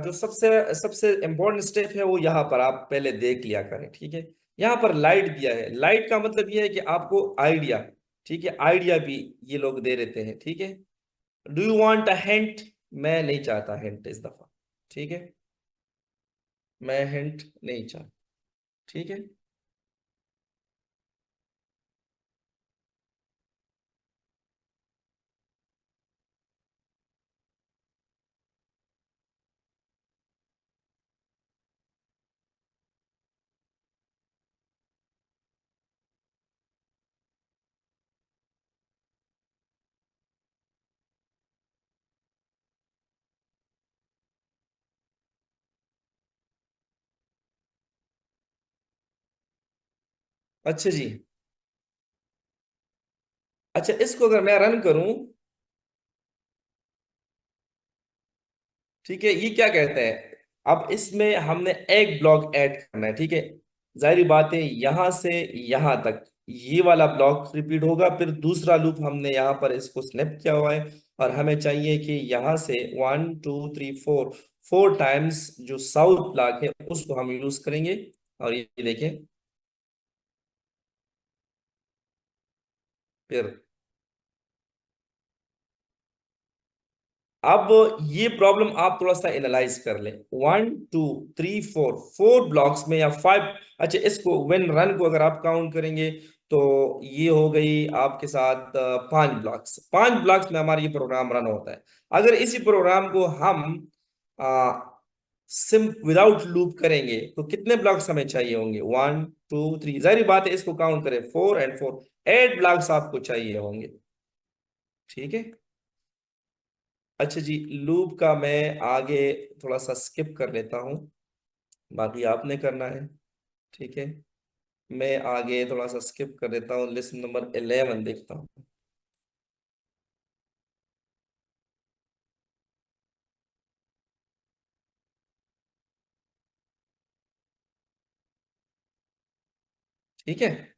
जो सबसे सबसे इंपॉर्टेंट स्टेप है वो यहाँ पर आप पहले देख लिया करें, ठीक है। यहाँ पर लाइट दिया है, लाइट का मतलब ये है कि आपको आइडिया, ठीक है, आइडिया भी ये लोग दे देते हैं, ठीक है। Do you want a hint? मैं नहीं चाहता हिंट इस दफा, ठीक है। मैं हिंट नहीं चाहता, ठीक है। अच्छा जी, अच्छा इसको अगर मैं रन करूं, ठीक है, ये क्या कहते हैं। अब इसमें हमने एक ब्लॉक ऐड करना है, ठीक है। जाहिर बात है यहां से यहां तक ये वाला ब्लॉक रिपीट होगा, फिर दूसरा लूप हमने यहाँ पर इसको स्नैप किया हुआ है। और हमें चाहिए कि यहाँ से 1 2 3 4 4 टाइम्स जो साउथ ब्लॉक है उसको हम यूज करेंगे। और ये देखें, फिर अब ये प्रॉब्लम आप थोड़ा सा एनालाइज कर ले। 1 2 3 4 4 ब्लॉक्स में या 5। अच्छा, इसको व्हेन रन को अगर आप काउंट करेंगे तो ये हो गई आपके साथ 5 ब्लॉक्स। 5 ब्लॉक्स में हमारा ये प्रोग्राम रन होता है। अगर इसी प्रोग्राम को हम सिम विदाउट लूप करेंगे तो कितने ब्लॉक्स हमें चाहिए होंगे? 1 2 3, जाहिर बात है इसको काउंट करें, 4 एंड 4, 8 ब्लॉक्स आपको चाहिए होंगे, ठीक है। अच्छा जी, लूप का मैं आगे थोड़ा सा स्किप कर लेता हूँ, बाकी आपने करना है, ठीक है। मैं आगे थोड़ा सा स्किप कर देता हूँ, लिस्ट नंबर 11 देखता हूँ। ठीक है।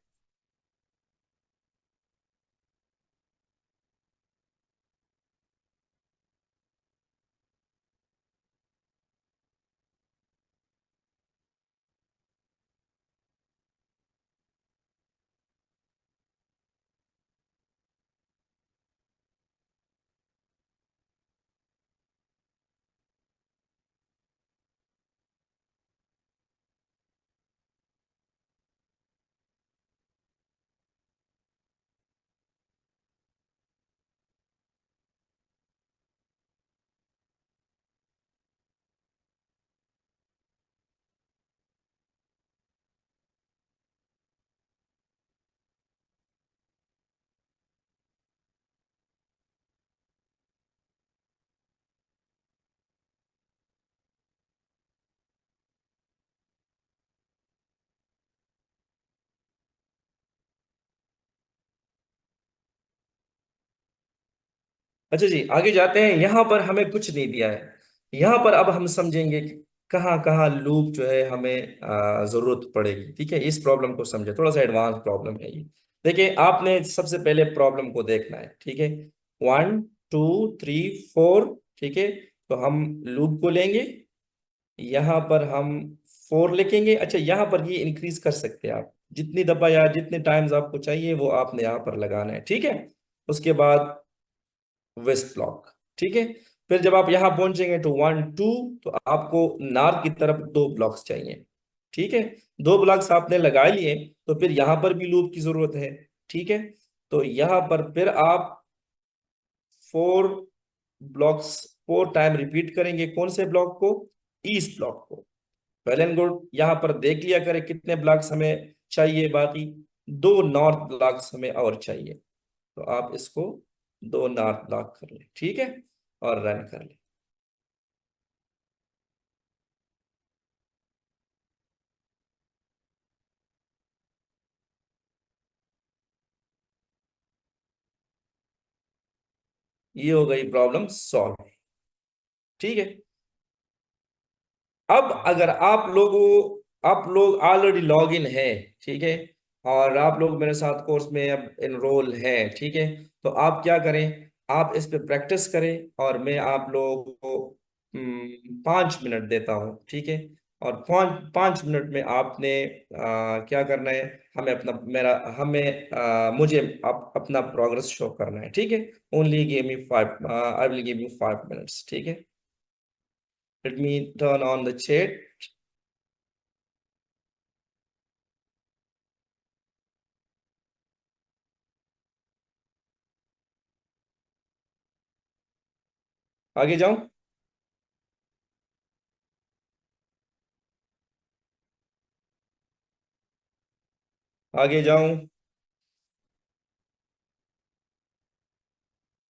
अच्छा जी, आगे जाते हैं। यहाँ पर हमें कुछ नहीं दिया है। यहाँ पर अब हम समझेंगे कि कहाँ कहाँ लूप जो है हमें जरूरत पड़ेगी, ठीक है। इस प्रॉब्लम को समझे, थोड़ा सा एडवांस प्रॉब्लम है ये। देखिए, आपने सबसे पहले प्रॉब्लम को देखना है, ठीक है। 1 2 3 4, ठीक है। तो हम लूप को लेंगे, यहाँ पर हम 4 लिखेंगे। अच्छा, यहाँ पर ये इंक्रीज कर सकते हैं आप, जितनी दफा या जितने टाइम्स आपको चाहिए वो आपने यहाँ पर लगाना है, ठीक है। उसके बाद वेस्ट ब्लॉक, ठीक है। फिर जब आप यहां पहुंचेंगे तो 1 2, तो आपको नॉर्थ की तरफ 2 ब्लॉक्स चाहिए, ठीक है। 2 ब्लॉक्स आपने लगा लिए, तो फिर यहां पर भी लूप की जरूरत है, ठीक है। तो यहां पर फिर आप 4 ब्लॉक्स 4 टाइम रिपीट करेंगे। कौन से ब्लॉक को? ईस्ट ब्लॉक को। वेल एंड गुड, यहाँ पर देख लिया करें कितने ब्लॉक्स हमें चाहिए बाकी। 2 नॉर्थ ब्लॉक्स हमें और चाहिए। तो आप इसको 2 नॉर्थ ब्लॉक कर लें, ठीक है, और रन कर लें। ये हो गई प्रॉब्लम सॉल्व। ठीक है। अब अगर आप लोग ऑलरेडी लॉग इन है, ठीक है, और आप लोग मेरे साथ कोर्स में अब एनरोल हैं, ठीक है, तो आप क्या करें, आप इस पे प्रैक्टिस करें, और मैं आप लोगों को 5 मिनट देता हूँ, ठीक है। और पाँच पाँच मिनट में आपने क्या करना है, हमें अपना मेरा हमें मुझे अपना प्रोग्रेस शो करना है, ठीक है। Only give me 5, I will give you 5 minutes, ठीक है। Let me turn on the chat. आगे जाऊं? आगे जाऊं?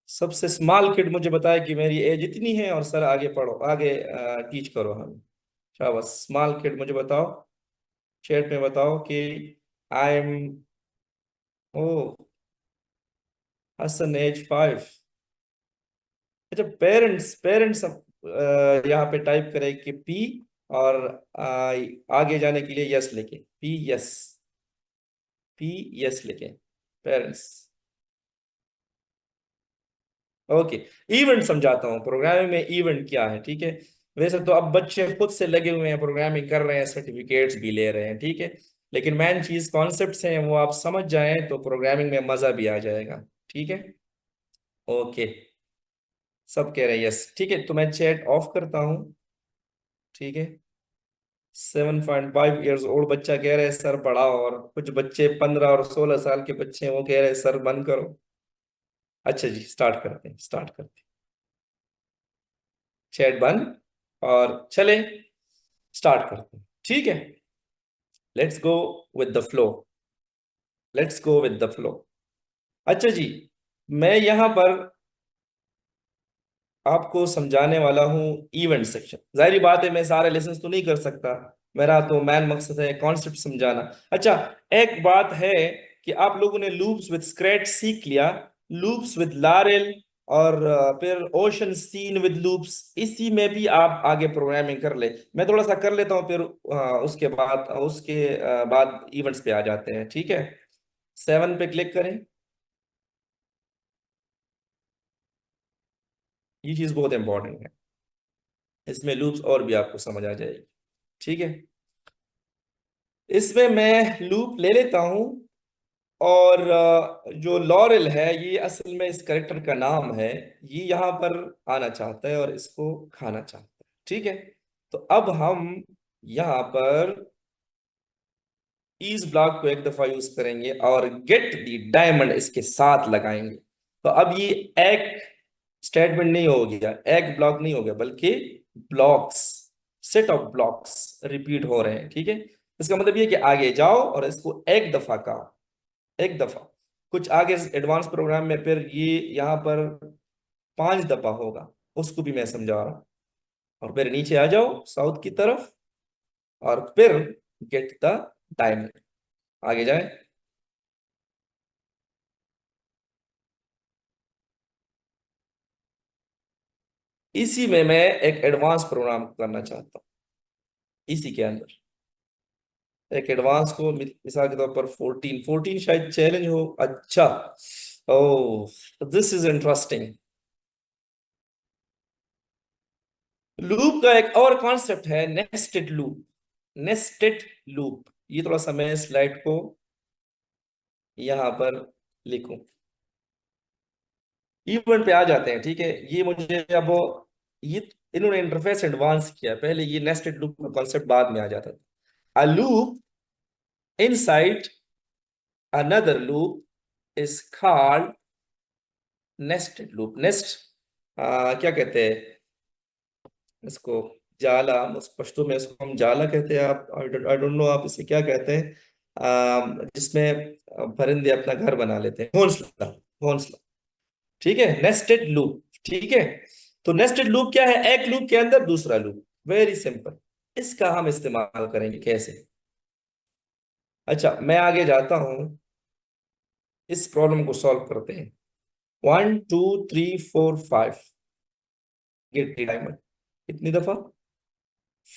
सबसे स्मॉल किड मुझे बताया कि मेरी एज इतनी है, और सर आगे पढ़ो, आगे टीच करो हमें। शाबाश। स्मॉल किड मुझे बताओ, चैट में बताओ कि I am, oh, Hasan age 5। अच्छा, पेरेंट्स पेरेंट्स यहाँ पे टाइप करें कि पी, और आगे जाने के लिए यस लिखे, पी यस, पी यस लिखे, पेरेंट्स। ओके। इवेंट समझाता हूँ, प्रोग्रामिंग में इवेंट क्या है, ठीक है। वैसे तो अब बच्चे खुद से लगे हुए हैं, प्रोग्रामिंग कर रहे हैं, सर्टिफिकेट्स भी ले रहे हैं, ठीक है। लेकिन मेन चीज कॉन्सेप्ट्स हैं, वो आप समझ जाएं तो प्रोग्रामिंग में मजा भी आ जाएगा। ठीक है। ओके। सब कह रहे हैं यस, ठीक है, तो मैं चैट ऑफ करता हूँ। ठीक है। 7.5 ईयर्स ओल्ड बच्चा कह रहे हैं सर पढ़ाओ, और कुछ बच्चे 15 और 16 साल के बच्चे हैं, वो कह रहे हैं सर बंद करो। अच्छा जी, स्टार्ट करते हैं, स्टार्ट करते हैं। चैट बंद, और चले स्टार्ट करते हैं, ठीक है। Let's go with the flow, let's go with the flow. अच्छा जी, मैं यहां पर आपको समझाने वाला हूं इवेंट सेक्शन। जाहिर बात है मैं सारे लेसन तो नहीं कर सकता, मेरा तो मेन मकसद है कॉन्सेप्ट समझाना। अच्छा, एक बात है कि आप लोगों ने लूप्स विद स्क्रैच सीख लिया, लूप्स विद लारेल, और फिर ओशन सीन विद लूप्स, इसी में भी आप आगे प्रोग्रामिंग कर ले। मैं थोड़ा सा कर लेता हूँ, फिर उसके बाद इवेंट्स पे आ जाते हैं, ठीक है। 7 पे क्लिक करें। ये चीज बहुत इंपॉर्टेंट है, इसमें लूप्स और भी आपको समझ आ जाएगी, ठीक है। इसमें मैं लूप ले लेता हूं, और जो लॉरेल है, ये असल में इस करेक्टर का नाम है, ये यहाँ पर आना चाहता है और इसको खाना चाहता है, ठीक है। तो अब हम यहाँ पर इस ब्लॉक को एक दफा यूज करेंगे, और गेट दी डायमंड इसके साथ लगाएंगे। तो अब ये एक स्टेटमेंट नहीं हो गया, एक ब्लॉक नहीं हो गया, बल्कि blocks, set of blocks repeat हो रहे हैं, ठीक है। इसका मतलब ये कि आगे जाओ और इसको एक दफा कहो, एक दफा। कुछ आगे एडवांस प्रोग्राम में फिर ये यहाँ पर 5 दफा होगा, उसको भी मैं समझा रहा हूँ। और फिर नीचे आ जाओ साउथ की तरफ, और फिर गेट द डायमंड, आगे जाए। इसी में मैं एक एडवांस प्रोग्राम करना चाहता हूँ, इसी के अंदर एक एडवांस को मिसाल के तौर पर 14 शायद चैलेंज हो। अच्छा, ओह, दिस इज इंटरेस्टिंग। लूप का एक और कॉन्सेप्ट है नेस्टेड लूप, नेस्टेड लूप। ये थोड़ा सा मैं स्लाइड को यहाँ पर लिखूं, इवेंट पे आ जाते हैं, ठीक है। ये मुझे अब ये इन्होंने इंटरफेस एडवांस किया, पहले ये नेस्टेड लूप का कॉन्सेप्ट बाद में आ जाता था। A loop inside another loop is called nested loop. Nest क्या कहते हैं इसको, जाला, पश्तो में इसको हम जाला कहते हैं, आप आई डोंट नो आप इसे क्या कहते हैं, जिसमें परिंदे अपना घर बना लेते हैं, घोंसला, घोंसला, ठीक है, नेस्टेड लूप, ठीक है। तो नेस्टेड लूप क्या है, एक लूप के अंदर दूसरा लूप, वेरी सिंपल। इसका हम इस्तेमाल करेंगे कैसे? अच्छा, मैं आगे जाता हूं, इस प्रॉब्लम को सॉल्व करते हैं। 1 2 3 4 5, गेट डायमंड कितनी दफा?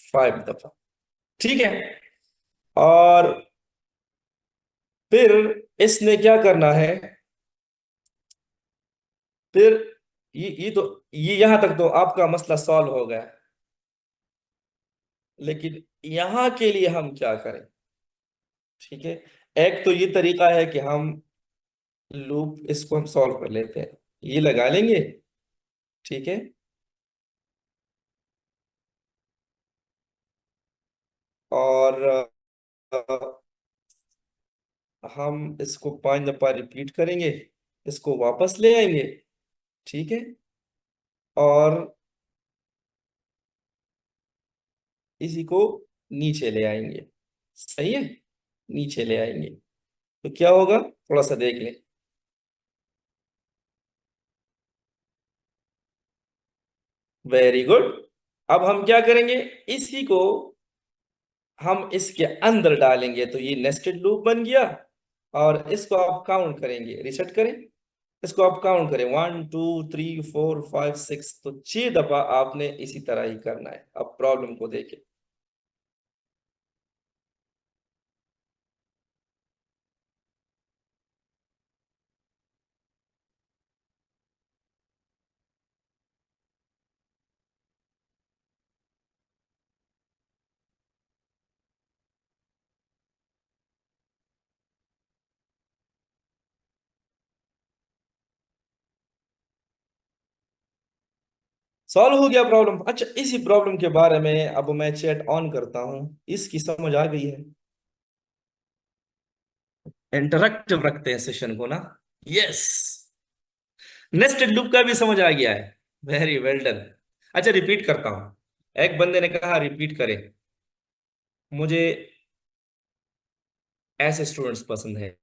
5 दफा। ठीक है। और फिर इसने क्या करना है? फिर ये यहां तक तो आपका मसला सॉल्व हो गया। लेकिन यहां के लिए हम क्या करें? ठीक है। एक तो ये तरीका है कि हम लूप इसको हम सॉल्व कर लेते हैं, ये लगा लेंगे। ठीक है। और हम इसको 5 दफा रिपीट करेंगे, इसको वापस ले आएंगे। ठीक है। और इसी को नीचे ले आएंगे। सही है। नीचे ले आएंगे तो क्या होगा, थोड़ा सा देख लें। Very good. अब हम क्या करेंगे, इसी को हम इसके अंदर डालेंगे तो ये नेस्टेड लूप बन गया। और इसको आप काउंट करेंगे, रिसेट करें। इसको आप काउंट करें, 1 2 3 4 5 6, तो 6 दफा आपने इसी तरह ही करना है। अब प्रॉब्लम को देखें। सॉल्व हो गया प्रॉब्लम। अच्छा, इसी प्रॉब्लम के बारे में अब मैं चैट ऑन करता हूं। इसकी समझ आ गई है? इंटरैक्टिव रखते हैं सेशन को ना। यस। नेस्टेड लूप का भी समझ आ गया है। Very well done. अच्छा, रिपीट करता हूं। एक बंदे ने कहा रिपीट करें। मुझे ऐसे स्टूडेंट्स पसंद है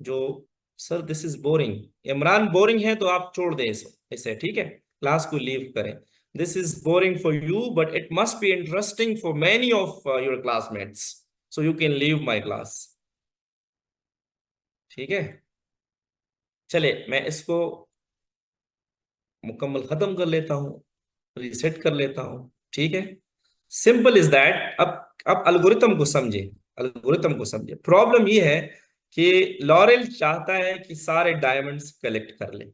जो, sir this is boring, Imran boring है तो आप छोड़ दें इसे इसे, ठीक है, क्लास को लीव करें। This is boring for you but it must be interesting for many of your classmates, so you can leave my class. ठीक है। चले मैं इसको मुकम्मल खत्म कर लेता हूँ, रिसेट कर लेता हूँ। ठीक है। Simple is that. अब एल्गोरिथम को समझे। एल्गोरिथम को समझे। प्रॉब्लम ये है कि लॉरेल चाहता है कि सारे डायमंड्स कलेक्ट कर ले।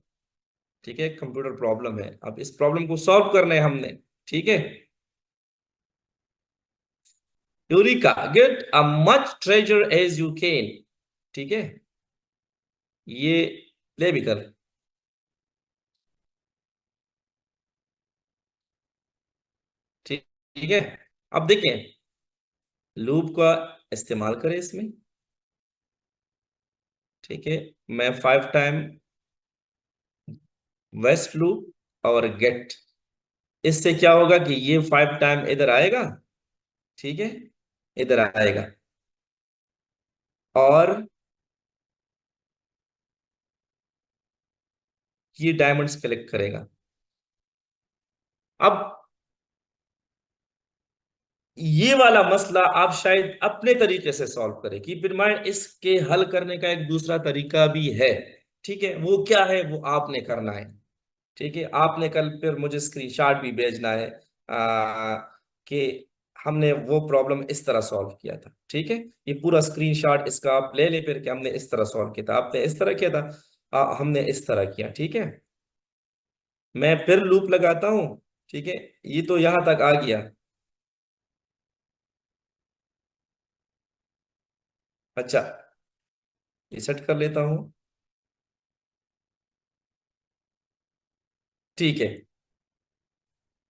ठीक है, कंप्यूटर प्रॉब्लम है, अब इस प्रॉब्लम को सॉल्व करना है हमने। ठीक है। Eureka, get a much treasure as you can. ठीक है। ये प्ले भी कर। ठीक। ठीक है। अब देखें, लूप का इस्तेमाल करें इसमें। ठीक है। मैं 5 टाइम वेस्ट लूप और गेट, इससे क्या होगा कि ये 5 टाइम इधर आएगा। ठीक है। इधर आएगा और ये डायमंड्स कलेक्ट करेगा। अब ये वाला मसला आप शायद अपने तरीके से सॉल्व करें, कीप इन माइंड इसके हल करने का एक दूसरा तरीका भी है। ठीक है, वो क्या है, वो आपने करना है। ठीक है, आपने कल फिर मुझे स्क्रीनशॉट भी भेजना है कि हमने वो प्रॉब्लम इस तरह सॉल्व किया था। ठीक है। ये पूरा स्क्रीनशॉट इसका आप ले ले फिर, कि हमने इस तरह सॉल्व किया था, आपने इस तरह किया था, हमने इस तरह किया। ठीक है। मैं फिर लूप लगाता हूं। ठीक है। ये तो यहां तक आ गया। अच्छा, रिसेट कर लेता हूं। ठीक है।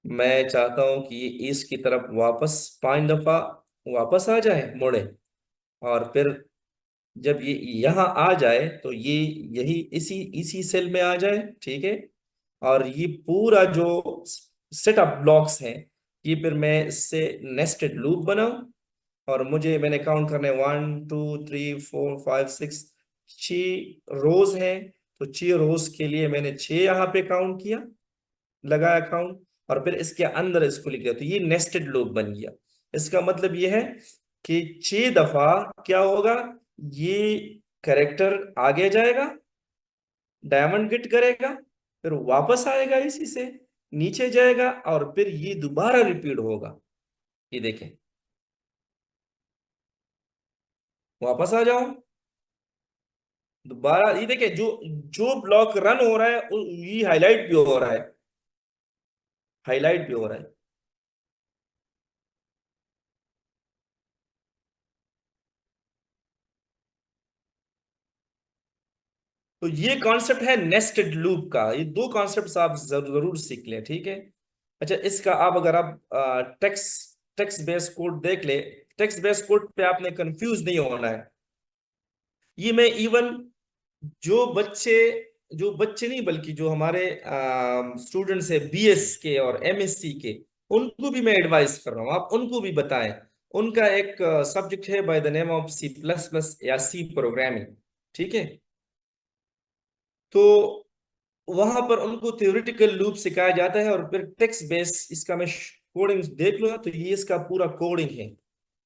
मैं चाहता हूं कि ये ईस्ट की तरफ वापस 5 दफा वापस आ जाए, मुड़े। और फिर जब ये यहाँ आ जाए तो ये यही इसी इसी सेल में आ जाए। ठीक है। और ये पूरा जो सेटअप ब्लॉक्स हैं, ये फिर मैं इससे नेस्टेड लूप बनाऊं। और मुझे मैंने काउंट करने 1 2 3 4 5 6, 6 रोज हैं। तो 6 रोज के लिए मैंने 6 यहाँ पे काउंट किया, लगाया काउंट। और फिर इसके अंदर इसको लिख दिया तो ये नेस्टेड लूप बन गया। इसका मतलब ये है कि 6 दफा क्या होगा, ये करेक्टर आगे जाएगा डायमंड गेट करेगा, फिर वापस आएगा इसी से, नीचे जाएगा, और फिर ये दोबारा रिपीट होगा। ये देखें, वापस आ जाओ, दोबारा ये देखें, जो जो ब्लॉक रन हो रहा है ये हाईलाइट भी हो रहा है, हाईलाइट भी हो रहा है। तो ये कॉन्सेप्ट है नेस्टेड लूप का। ये दो कॉन्सेप्ट्स आप जरूर सीख लें, ठीक है। अच्छा, इसका आप अगर आप टेक्स्ट टेक्स्ट बेस कोड देख ले, टेक्स्ट बेस कोड पे आपने कंफ्यूज नहीं होना है। ये मैं इवन जो बच्चे जो बच्चे नहीं, बल्कि जो हमारे स्टूडेंट्स है बीएस के और एमएससी के, उनको भी मैं एडवाइस कर रहा हूँ, आप उनको भी बताएं। उनका एक सब्जेक्ट है by the name of C plus plus या सी प्रोग्रामिंग, ठीक है। तो वहां पर उनको थ्योरेटिकल लूप सिखाया जाता है, और फिर टेक्स्ट बेस इसका मैं कोडिंग देख लूंगा तो ये इसका पूरा कोडिंग है।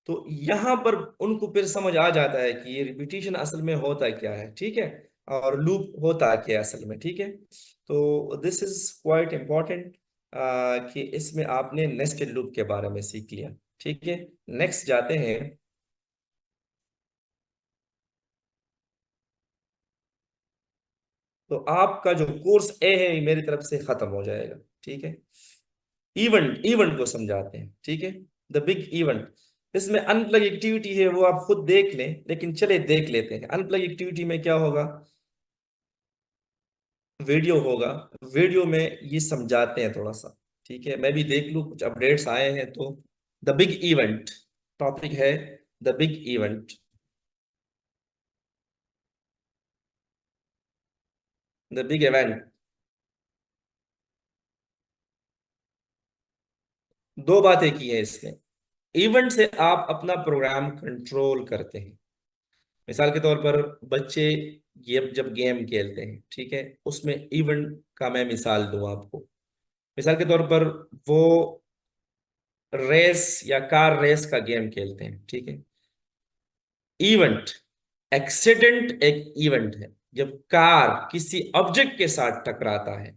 तो यहाँ पर उनको फिर समझ आ जाता है कि ये रिपीटिशन असल में होता क्या है, ठीक है, और लूप होता क्या है असल में, ठीक है। तो दिस इज क्वाइट इम्पोर्टेंट कि इसमें आपने नेस्टेड लूप के बारे में सीख लिया, ठीक है। नेक्स्ट जाते हैं। तो आपका जो कोर्स ए है ये मेरी तरफ से खत्म हो जाएगा, ठीक है। इवेंट इवेंट को समझाते हैं, ठीक है। द बिग इवेंट, इसमें अनप्लग एक्टिविटी है, वो आप खुद देख लें, लेकिन चले देख लेते हैं। अनप्लग एक्टिविटी में क्या होगा, वीडियो होगा, वीडियो में ये समझाते हैं थोड़ा सा, ठीक है। मैं भी देख लूँ कुछ अपडेट्स आए हैं तो। द बिग इवेंट टॉपिक है, the big event, the big event. दो बातें की है इसने। इवेंट से आप अपना प्रोग्राम कंट्रोल करते हैं। मिसाल के तौर पर बच्चे ये जब गेम खेलते हैं, ठीक है, उसमें इवेंट का मैं मिसाल दूं आपको। मिसाल के तौर पर वो रेस या कार रेस का गेम खेलते हैं, ठीक है। इवेंट, एक्सीडेंट एक इवेंट है, जब कार किसी ऑब्जेक्ट के साथ टकराता है,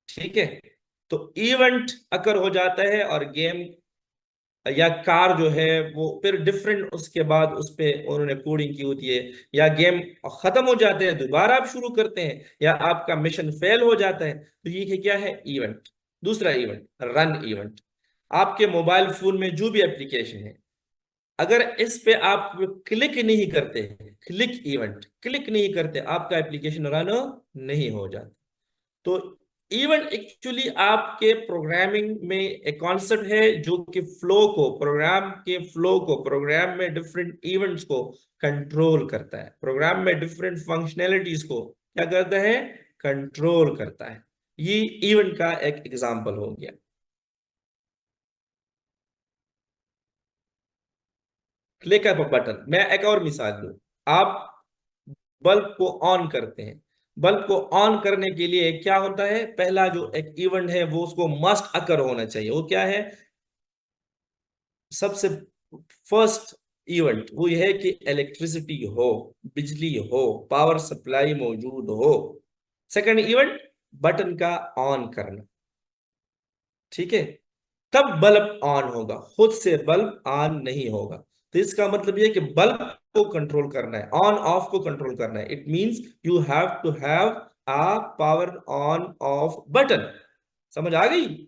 ठीक है, तो इवेंट अकर हो जाता है, और गेम या कार जो है वो फिर डिफरेंट उसके बाद उस पे उन्होंने कोडिंग की होती है, या गेम खत्म हो जाते हैं, दोबारा आप शुरू करते हैं, या आपका मिशन फेल हो जाता है, तो ये क्या है, इवेंट। दूसरा इवेंट, रन इवेंट। आपके मोबाइल फोन में जो भी एप्लीकेशन है, अगर इस पे आप क्लिक नहीं करते, क्लिक इवेंट क्लिक नहीं करते, आपका एप्लीकेशन रन नहीं हो जाता। तो इवन एक्चुअली आपके प्रोग्रामिंग में एक कॉन्सेप्ट है जो कि फ्लो को, प्रोग्राम के फ्लो को, प्रोग्राम में डिफरेंट इवेंट्स को कंट्रोल करता है, प्रोग्राम में डिफरेंट फंक्शनैलिटीज को क्या करता है, कंट्रोल करता है। ये इवेंट का एक एग्जांपल हो गया। क्लिक अ बटन, मैं एक और मिसाल दूं। आप बल्ब को ऑन करते हैं, बल्ब को ऑन करने के लिए क्या होता है, पहला जो एक इवेंट है वो उसको मस्ट अकर होना चाहिए, वो क्या है, सबसे फर्स्ट इवेंट वो यह है कि इलेक्ट्रिसिटी हो, बिजली हो, पावर सप्लाई मौजूद हो। सेकंड इवेंट, बटन का ऑन करना, ठीक है, तब बल्ब ऑन होगा, खुद से बल्ब ऑन नहीं होगा। तो इसका मतलब यह है कि बल्ब को कंट्रोल करना है, ऑन ऑफ को कंट्रोल करना है। It means you have to have a power on off button. समझ आ गई।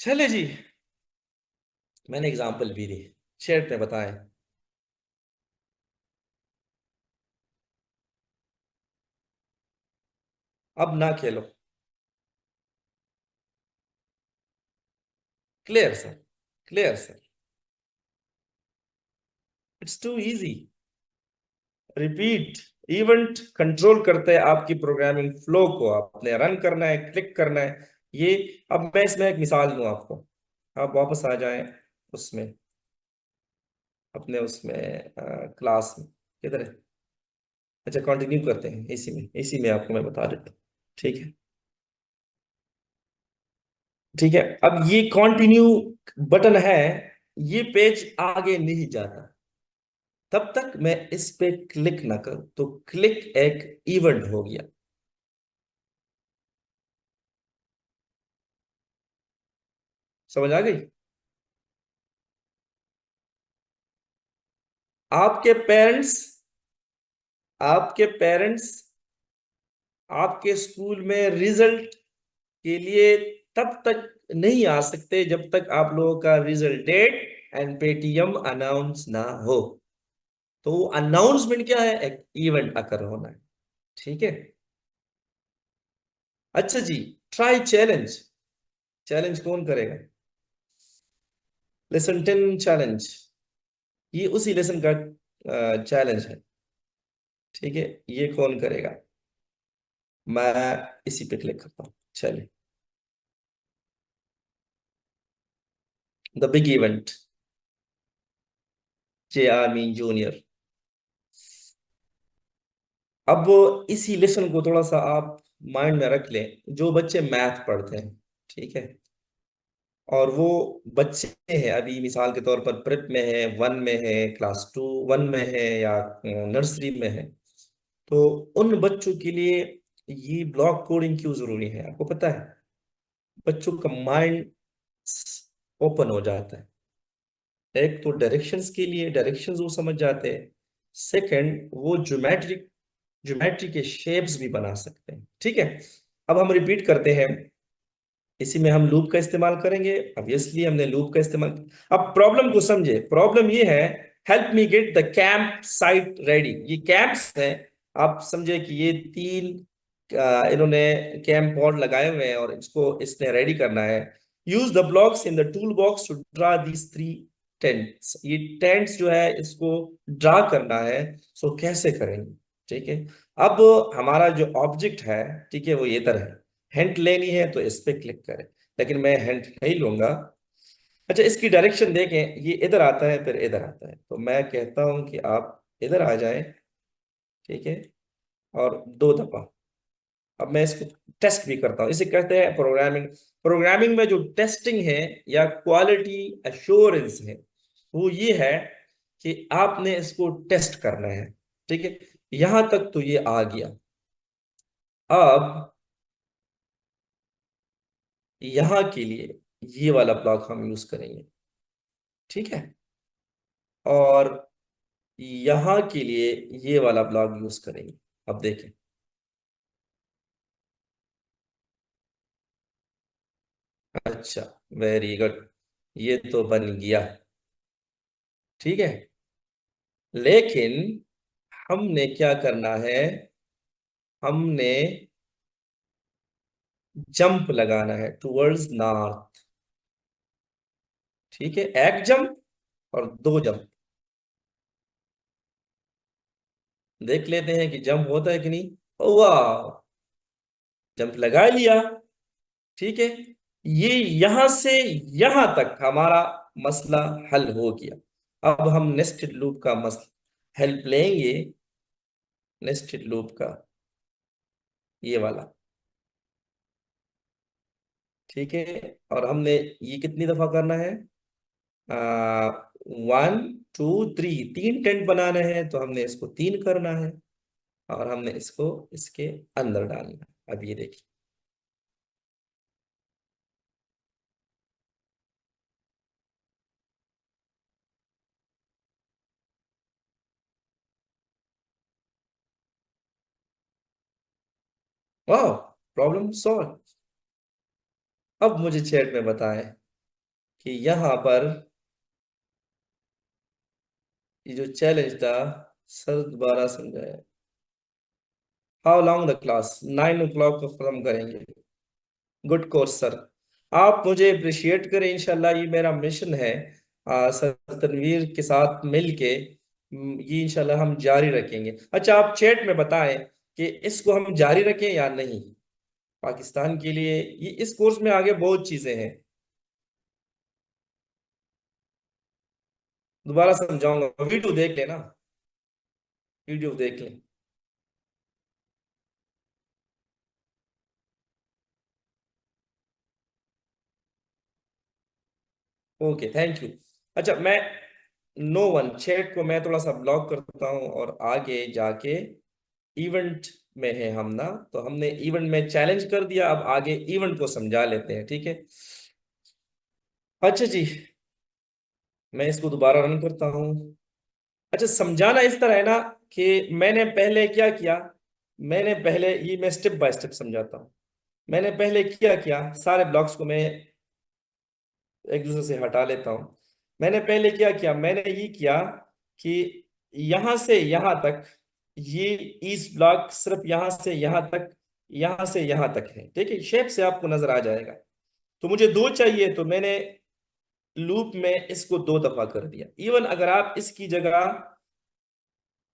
चले जी, मैंने एग्जांपल भी दी, शेयर पे बताएं। अब ना खेलो। Clear sir, clear sir. It's too easy. Repeat event control करते हैं आपकी प्रोग्रामिंग फ्लो को, आपने रन करना है, क्लिक करना है। ये, अब मैं इसमें एक मिसाल दूं आपको। आप वापस आ जाएं उसमें, अपने उसमें क्लास में, किधर है? अच्छा, कंटिन्यू करते हैं, इसी में आपको मैं बता देता हूँ। ठीक है, ठीक है। अब ये कंटिन्यू बटन है, ये पेज आगे नहीं जाता तब तक मैं इस पे क्लिक ना करूं। तो क्लिक एक इवेंट हो गया। समझ आ गई? आपके पेरेंट्स आपके पेरेंट्स आपके स्कूल में रिजल्ट के लिए तब तक नहीं आ सकते जब तक आप लोगों का result date and Paytm announce ना हो। तो अनाउंसमेंट क्या है? एक इवेंट आकर होना है। ठीक है। अच्छा जी, ट्राई चैलेंज। चैलेंज कौन करेगा? लेसन 10 चैलेंज, ये उसी लेसन का चैलेंज है। ठीक है, ये कौन करेगा? मैं इसी पे क्लिक करता हूँ। चलिए, the big event, J are mean junior. अब इसी लेसन को थोड़ा सा आप माइंड में रख लें, जो बच्चे मैथ पढ़ते हैं, ठीक है, और वो बच्चे हैं अभी मिसाल के तौर पर प्रेप में है, वन में है, क्लास टू वन में है, या नर्सरी में है, तो उन बच्चों के लिए ये ब्लॉक कोडिंग क्यों जरूरी है आपको पता है? बच्चों का माइंड ओपन हो जाता है। एक तो डायरेक्शंस के लिए, डायरेक्शंस वो समझ जाते हैं। सेकंड, वो ज्योमेट्री के शेप्स भी बना सकते हैं। ठीक है, अब हम रिपीट करते हैं। इसी में हम लूप का इस्तेमाल करेंगे। ऑब्वियसली हमने लूप का इस्तेमाल। अब प्रॉब्लम को समझे। प्रॉब्लम ये है, help me get the camp site ready. ये कैंप्स हैं, आप समझे कि ये तीन इन्होंने कैंप पॉड लगाए हुए हैं और इसको इसने रेडी करना है। Use the blocks in the tool box to draw these three tents. ये टेंट्स जो है इसको ड्रा करना है। सो कैसे करेंगे? ठीक है, अब हमारा जो ऑब्जेक्ट है, ठीक है, वो ये तरह है। हिंट लेनी है तो इस पे क्लिक करें, लेकिन मैं हिंट नहीं लूंगा। अच्छा, इसकी डायरेक्शन देखें, ये इधर आता है फिर इधर आता है, तो मैं कहता हूं कि आप इधर आ जाएं। ठीक है, और दो दफा। अब मैं इसको टेस्ट भी करता हूं। इसे कहते हैं प्रोग्रामिंग। प्रोग्रामिंग में जो टेस्टिंग है या क्वालिटी एश्योरेंस है, वो ये है कि आपने इसको टेस्ट करना है। ठीक है, यहां तक तो ये आ गया। अब यहां के लिए ये वाला ब्लॉक हम यूज करेंगे। ठीक है, और यहां के लिए ये वाला ब्लॉक यूज करेंगे। अब देखें, अच्छा, वेरी गुड, ये तो बन गया। ठीक है, लेकिन हमने क्या करना है? हमने जंप लगाना है टुवर्ड्स नॉर्थ। ठीक है, एक जंप और दो जंप। देख लेते हैं कि जंप होता है कि नहीं। ओ वाह, जंप लगा लिया। ठीक है, ये यहां से यहां तक हमारा मसला हल हो गया। अब हम नेस्टेड लूप का मसला हेल्प लेंगे। नेस्टेड लूप का ये वाला। ठीक है, और हमने ये कितनी दफा करना है? आ, 1 2 3, तीन टेंट बनाने हैं तो हमने इसको तीन करना है, और हमने इसको इसके अंदर डालना है। अब ये देखिए, वाह, प्रॉब्लम सॉल्व। अब मुझे चैट में बताएं कि यहाँ पर ये जो चैलेंज था, सर दोबारा समझाया। How long the class? 9 o'clock को खत्म करेंगे। Good course sir. आप मुझे अप्रिशिएट करें, इंशाल्लाह ये मेरा मिशन है। सर तनवीर के साथ मिलके ये इंशाल्लाह हम जारी रखेंगे। अच्छा, आप चैट में बताएं कि इसको हम जारी रखें या नहीं। पाकिस्तान के लिए ये इस कोर्स में आगे बहुत चीजें हैं। दोबारा समझाऊंगा, वीडियो देख लेना, वीडियो देख लें। Okay, thank you. अच्छा, मैं नो वन चैट को मैं थोड़ा सा ब्लॉक करता हूँ और आगे जाके इवेंट में है हम ना, तो हमने इवेंट में चैलेंज कर दिया, अब आगे इवेंट को समझा लेते हैं, ठीक है। अच्छा जी, मैं इसको दोबारा रन करता हूँ। अच्छा, समझाना इस तरह है ना कि मैंने पहले क्या किया। मैंने पहले ये मैं स्टेप बाय स्टेप समझाता हूँ। मैंने पहले किया क्या, सारे ब्लॉक्स को मैं एक दूसरे से हटा लेता हूँ। मैंने पहले क्या किया, मैंने ये किया कि यहां से यहां तक ये ईस्ट ब्लॉक सिर्फ यहां से यहां तक, यहां से यहां तक है, ठीक है। शेप से आपको नजर आ जाएगा। तो मुझे दो चाहिए, तो मैंने लूप में इसको दो दफा कर दिया। इवन अगर आप इसकी जगह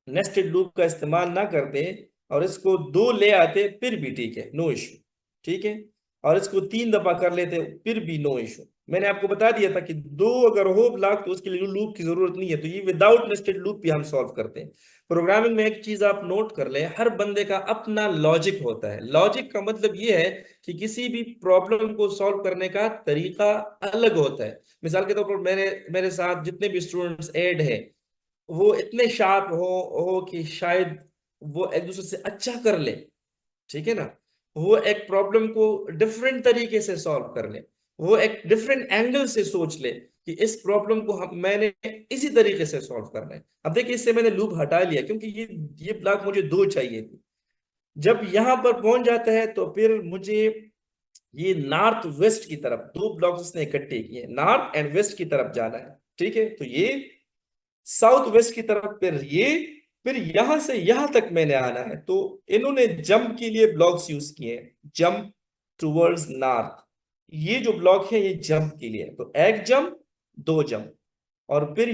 नेस्टेड लूप का इस्तेमाल ना करते और इसको दो ले आते फिर भी ठीक है, नो इशू, ठीक है। और इसको तीन दफा कर लेते फिर भी नो इशू। मैंने आपको बता दिया था कि दो अगर हो ब्लॉक तो उसके लिए लूप की जरूरत नहीं है, तो ये विदाउट नेस्टेड लूप भी हम सॉल्व करते हैं। प्रोग्रामिंग में एक चीज आप नोट कर ले, हर बंदे का अपना लॉजिक होता है। लॉजिक का मतलब ये है कि किसी भी प्रॉब्लम को सॉल्व करने का तरीका अलग होता है। मिसाल के तौर पर मेरे साथ जितने भी स्टूडेंट्स ऐड हैं, वो इतने शार्प हो कि शायद वो एक दूसरे से अच्छा कर ले, ठीक है ना। वो एक प्रॉब्लम को डिफरेंट तरीके से सॉल्व कर ले, वो एक डिफरेंट एंगल से सोच ले कि इस प्रॉब्लम को हम मैंने इसी तरीके से सॉल्व करना है। अब देखिए, इससे मैंने लूप हटा लिया क्योंकि ये ब्लॉक मुझे दो चाहिए थी। जब यहां पर पहुंच जाता है तो फिर मुझे ये नॉर्थ वेस्ट की तरफ दो ब्लॉक्स इसने इकट्ठे किए, नॉर्थ एंड वेस्ट की तरफ जाना है, ठीक है। तो ये साउथ वेस्ट की तरफ, फिर यहां से यहां तक मैंने आना है। तो इन्होंने जंप के लिए ब्लॉक्स यूज किए हैं, जंप टूवर्ड्स नॉर्थ। ये जो ब्लॉक है ये जंप के लिए, तो एक जंप, दो जंप। और फिर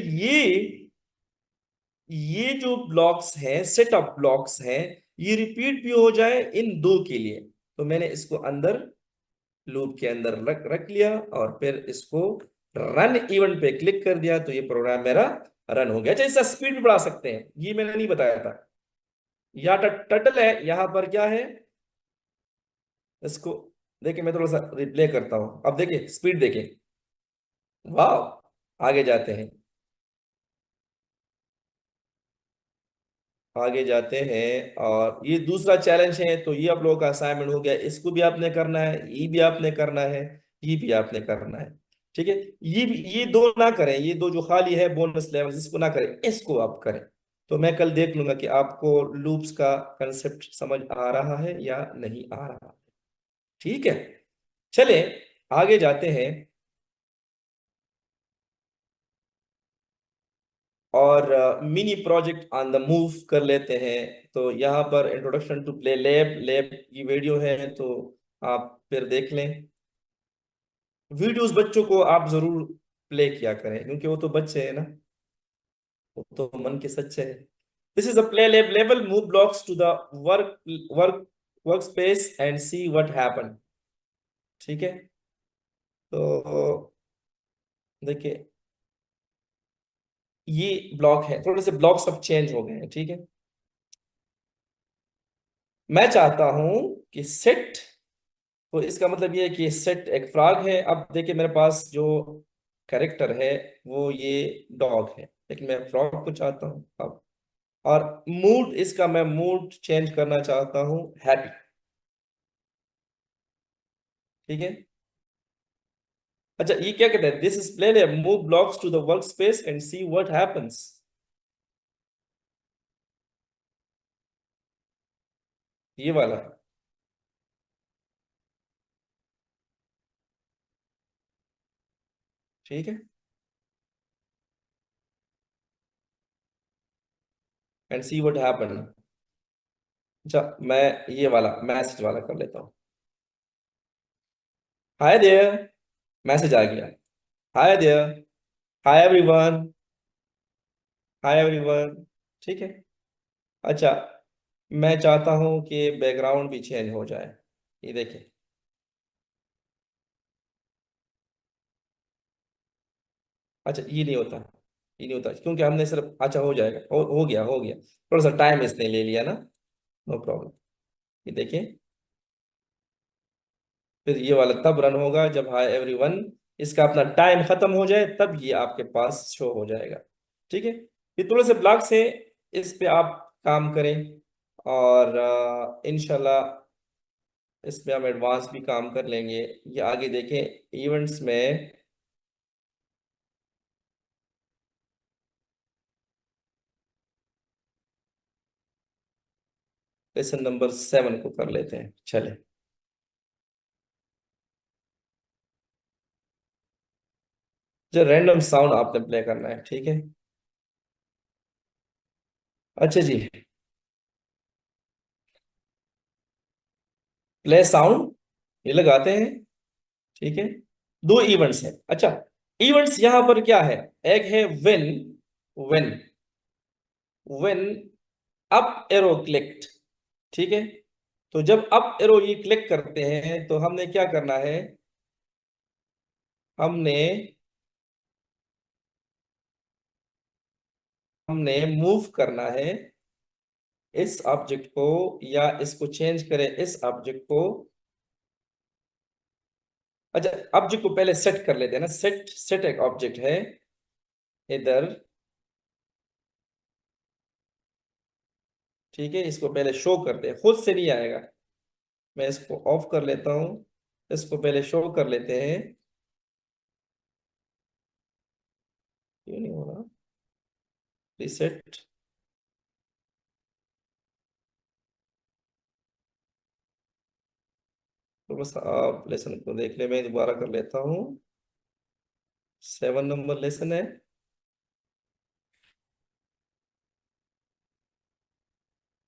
ये जो ब्लॉक्स हैं, सेट ऑफ ब्लॉक्स हैं, ये रिपीट भी हो जाए इन दो के लिए। तो मैंने इसको अंदर लूप के अंदर रख रख लिया और फिर इसको रन इवेंट पे क्लिक कर दिया, तो ये प्रोग्राम मेरा रन हो गया। अच्छा, इसका स्पीड भी बढ़ा सकते हैं, ये मैंने नहीं बताया था। यहाँ टर्टल है, यहाँ पर क्या है, इसको देखिए, मैं थोड़ा सा रिप्ले करता हूं। अब देखिए स्पीड देखिए, वाह। आगे जाते हैं, आगे जाते हैं, और ये दूसरा चैलेंज है। तो ये आप लोगों का असाइनमेंट हो गया, इसको भी आपने करना है, ये भी आपने करना है, ये भी आपने करना है, ठीक है। ये दो ना करें, ये दो जो खाली है बोनस लेवल, इसको ना करें, इसको आप करें। तो मैं कल देख लूंगा कि आपको लूप्स का कंसेप्ट समझ आ रहा है या नहीं आ रहा, ठीक है। चले आगे जाते हैं और mini project on the move कर लेते हैं। तो यहाँ पर introduction to play lab lab की वीडियो है, तो आप फिर देख लें। वीडियोस बच्चों को आप जरूर प्ले किया करें क्योंकि वो तो बच्चे हैं ना, वो तो मन के सच्चे हैं। This is a play lab level, move blocks to the work work work space and see what happen, ठीक है। तो देखिए, ये ब्लॉक है, थोड़े से ब्लॉक्स अब चेंज हो गए हैं, ठीक है। मैं चाहता हूं कि सेट, तो इसका मतलब ये है कि सेट एक फ्रॉग है। अब देखिए, मेरे पास जो कैरेक्टर है वो ये डॉग है, लेकिन मैं फ्रॉग को चाहता हूँ अब। और मूड, इसका मैं मूड चेंज करना चाहता हूँ हैप्पी, ठीक है। अच्छा, ये क्या कहते हैं, this is play move blocks to the work space and see what happens, ये वाला, ठीक है। And see what happen. अच्छा, मैं ये वाला मैसेज वाला कर लेता हूँ। हाय देयर, मैसेज आ गया। Hi there, hi everyone, hi everyone. ठीक है। अच्छा, मैं चाहता हूँ कि बैकग्राउंड भी चेंज हो जाए। ये देखिए। अच्छा, ये नहीं होता। ये नहीं होता क्योंकि हमने सिर्फ, अच्छा हो जाएगा, हो गया हो गया। थोड़ा सा टाइम इसने ले लिया ना। No problem. ये देखिए। फिर ये वाला तब रन होगा जब हाय एवरीवन इसका अपना टाइम खत्म हो जाए, तब ये आपके पास शो हो जाएगा। ठीक है। ये थोड़े से ब्लॉक से इस पे आप काम करें, और इंशाल्लाह इसमें हम एडवांस भी काम कर लेंगे। ये आगे देखें इवेंट्स में। लेसन नंबर 7 को कर लेते हैं, चले। जो रैंडम साउंड आपने प्ले करना है, ठीक है। अच्छा जी। प्ले साउंड, ये लगाते हैं। ठीक है। दो इवेंट्स हैं। अच्छा, इवेंट्स यहां पर क्या है? एक है when, when when up arrow clicked. ठीक है। तो जब अप एरो ये क्लिक करते हैं तो हमने क्या करना है? हमने हमने मूव करना है इस ऑब्जेक्ट को, या इसको चेंज करें इस ऑब्जेक्ट को। अच्छा, ऑब्जेक्ट को पहले सेट कर लेते हैं ना। सेट सेट एक ऑब्जेक्ट है इधर। ठीक है, इसको पहले शो करते हैं, खुद से नहीं आएगा। मैं इसको ऑफ कर लेता हूं। इसको पहले शो कर लेते हैं। क्यों नहीं हो रहा? रिसेट। तो बस आप लेसन को देख ले, मैं दोबारा कर लेता हूँ। 7 नंबर लेसन है।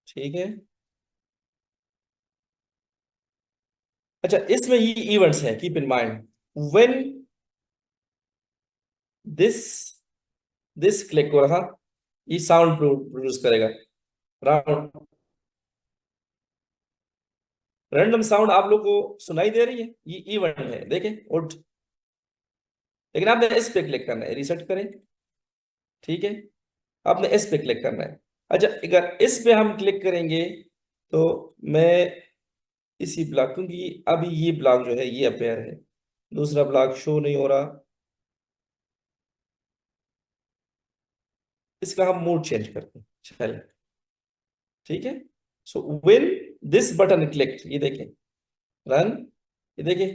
ठीक है। अच्छा, इसमें ये इवेंट्स हैं, keep in mind. When this this click हो रहा, ये साउंड प्रोड्यूस करेगा। राउंड रैंडम साउंड आप लोग को सुनाई दे रही है? ये इवेंट है, देखें उठ। लेकिन आपने इस पे क्लिक करना है, रिसेट करें। ठीक है। आपने इस पे क्लिक करना है। अच्छा, अगर इस पे हम क्लिक करेंगे तो मैं इसी ब्लॉक, क्योंकि अभी ये ब्लॉक जो है ये अपेयर है, दूसरा ब्लॉक शो नहीं हो रहा। इसका हम मोड चेंज करते हैं, चल। ठीक है। So when this button click, ये देखें, रन। ये देखिए।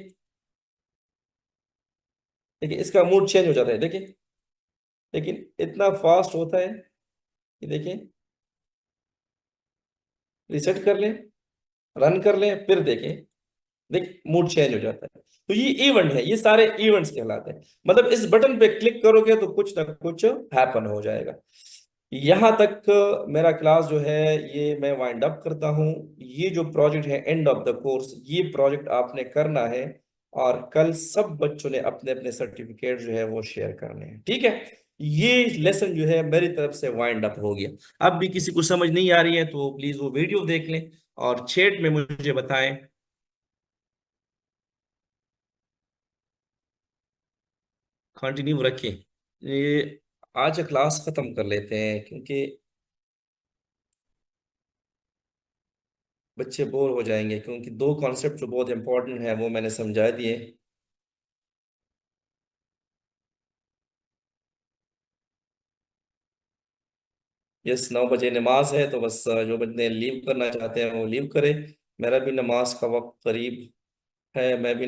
देखिए इसका मूड चेंज हो जाता है, देखिए। लेकिन इतना फास्ट होता है। ये देखिए। रिसेट कर लें, रन कर लें, फिर देखें। देख, मूड चेंज हो जाता है। तो ये इवेंट है, ये सारे इवेंट्स कहलाते हैं। मतलब इस बटन पे क्लिक करोगे तो कुछ ना कुछ हैपन हो जाएगा। यहां तक मेरा क्लास जो है ये मैं वाइंड अप करता हूं। ये जो प्रोजेक्ट है एंड ऑफ द कोर्स, ये प्रोजेक्ट आपने करना है, और कल सब बच्चों ने अपने अपने सर्टिफिकेट जो है वो शेयर करने हैं। ठीक है। ये लेसन जो है मेरी तरफ से वाइंड अप हो गया। अब भी किसी को समझ नहीं आ रही है तो प्लीज वो वीडियो देख लें और चैट में मुझे बताएं। कंटिन्यू रखें। ये आज क्लास खत्म कर लेते हैं, क्योंकि बच्चे बोर हो जाएंगे, क्योंकि दो कॉन्सेप्ट जो बहुत इंपॉर्टेंट है वो मैंने समझा दिए। यस, 9 बजे नमाज है, तो बस जो बंदे लीव करना चाहते हैं वो लीव करें। मेरा भी नमाज का वक्त करीब है, मैं भी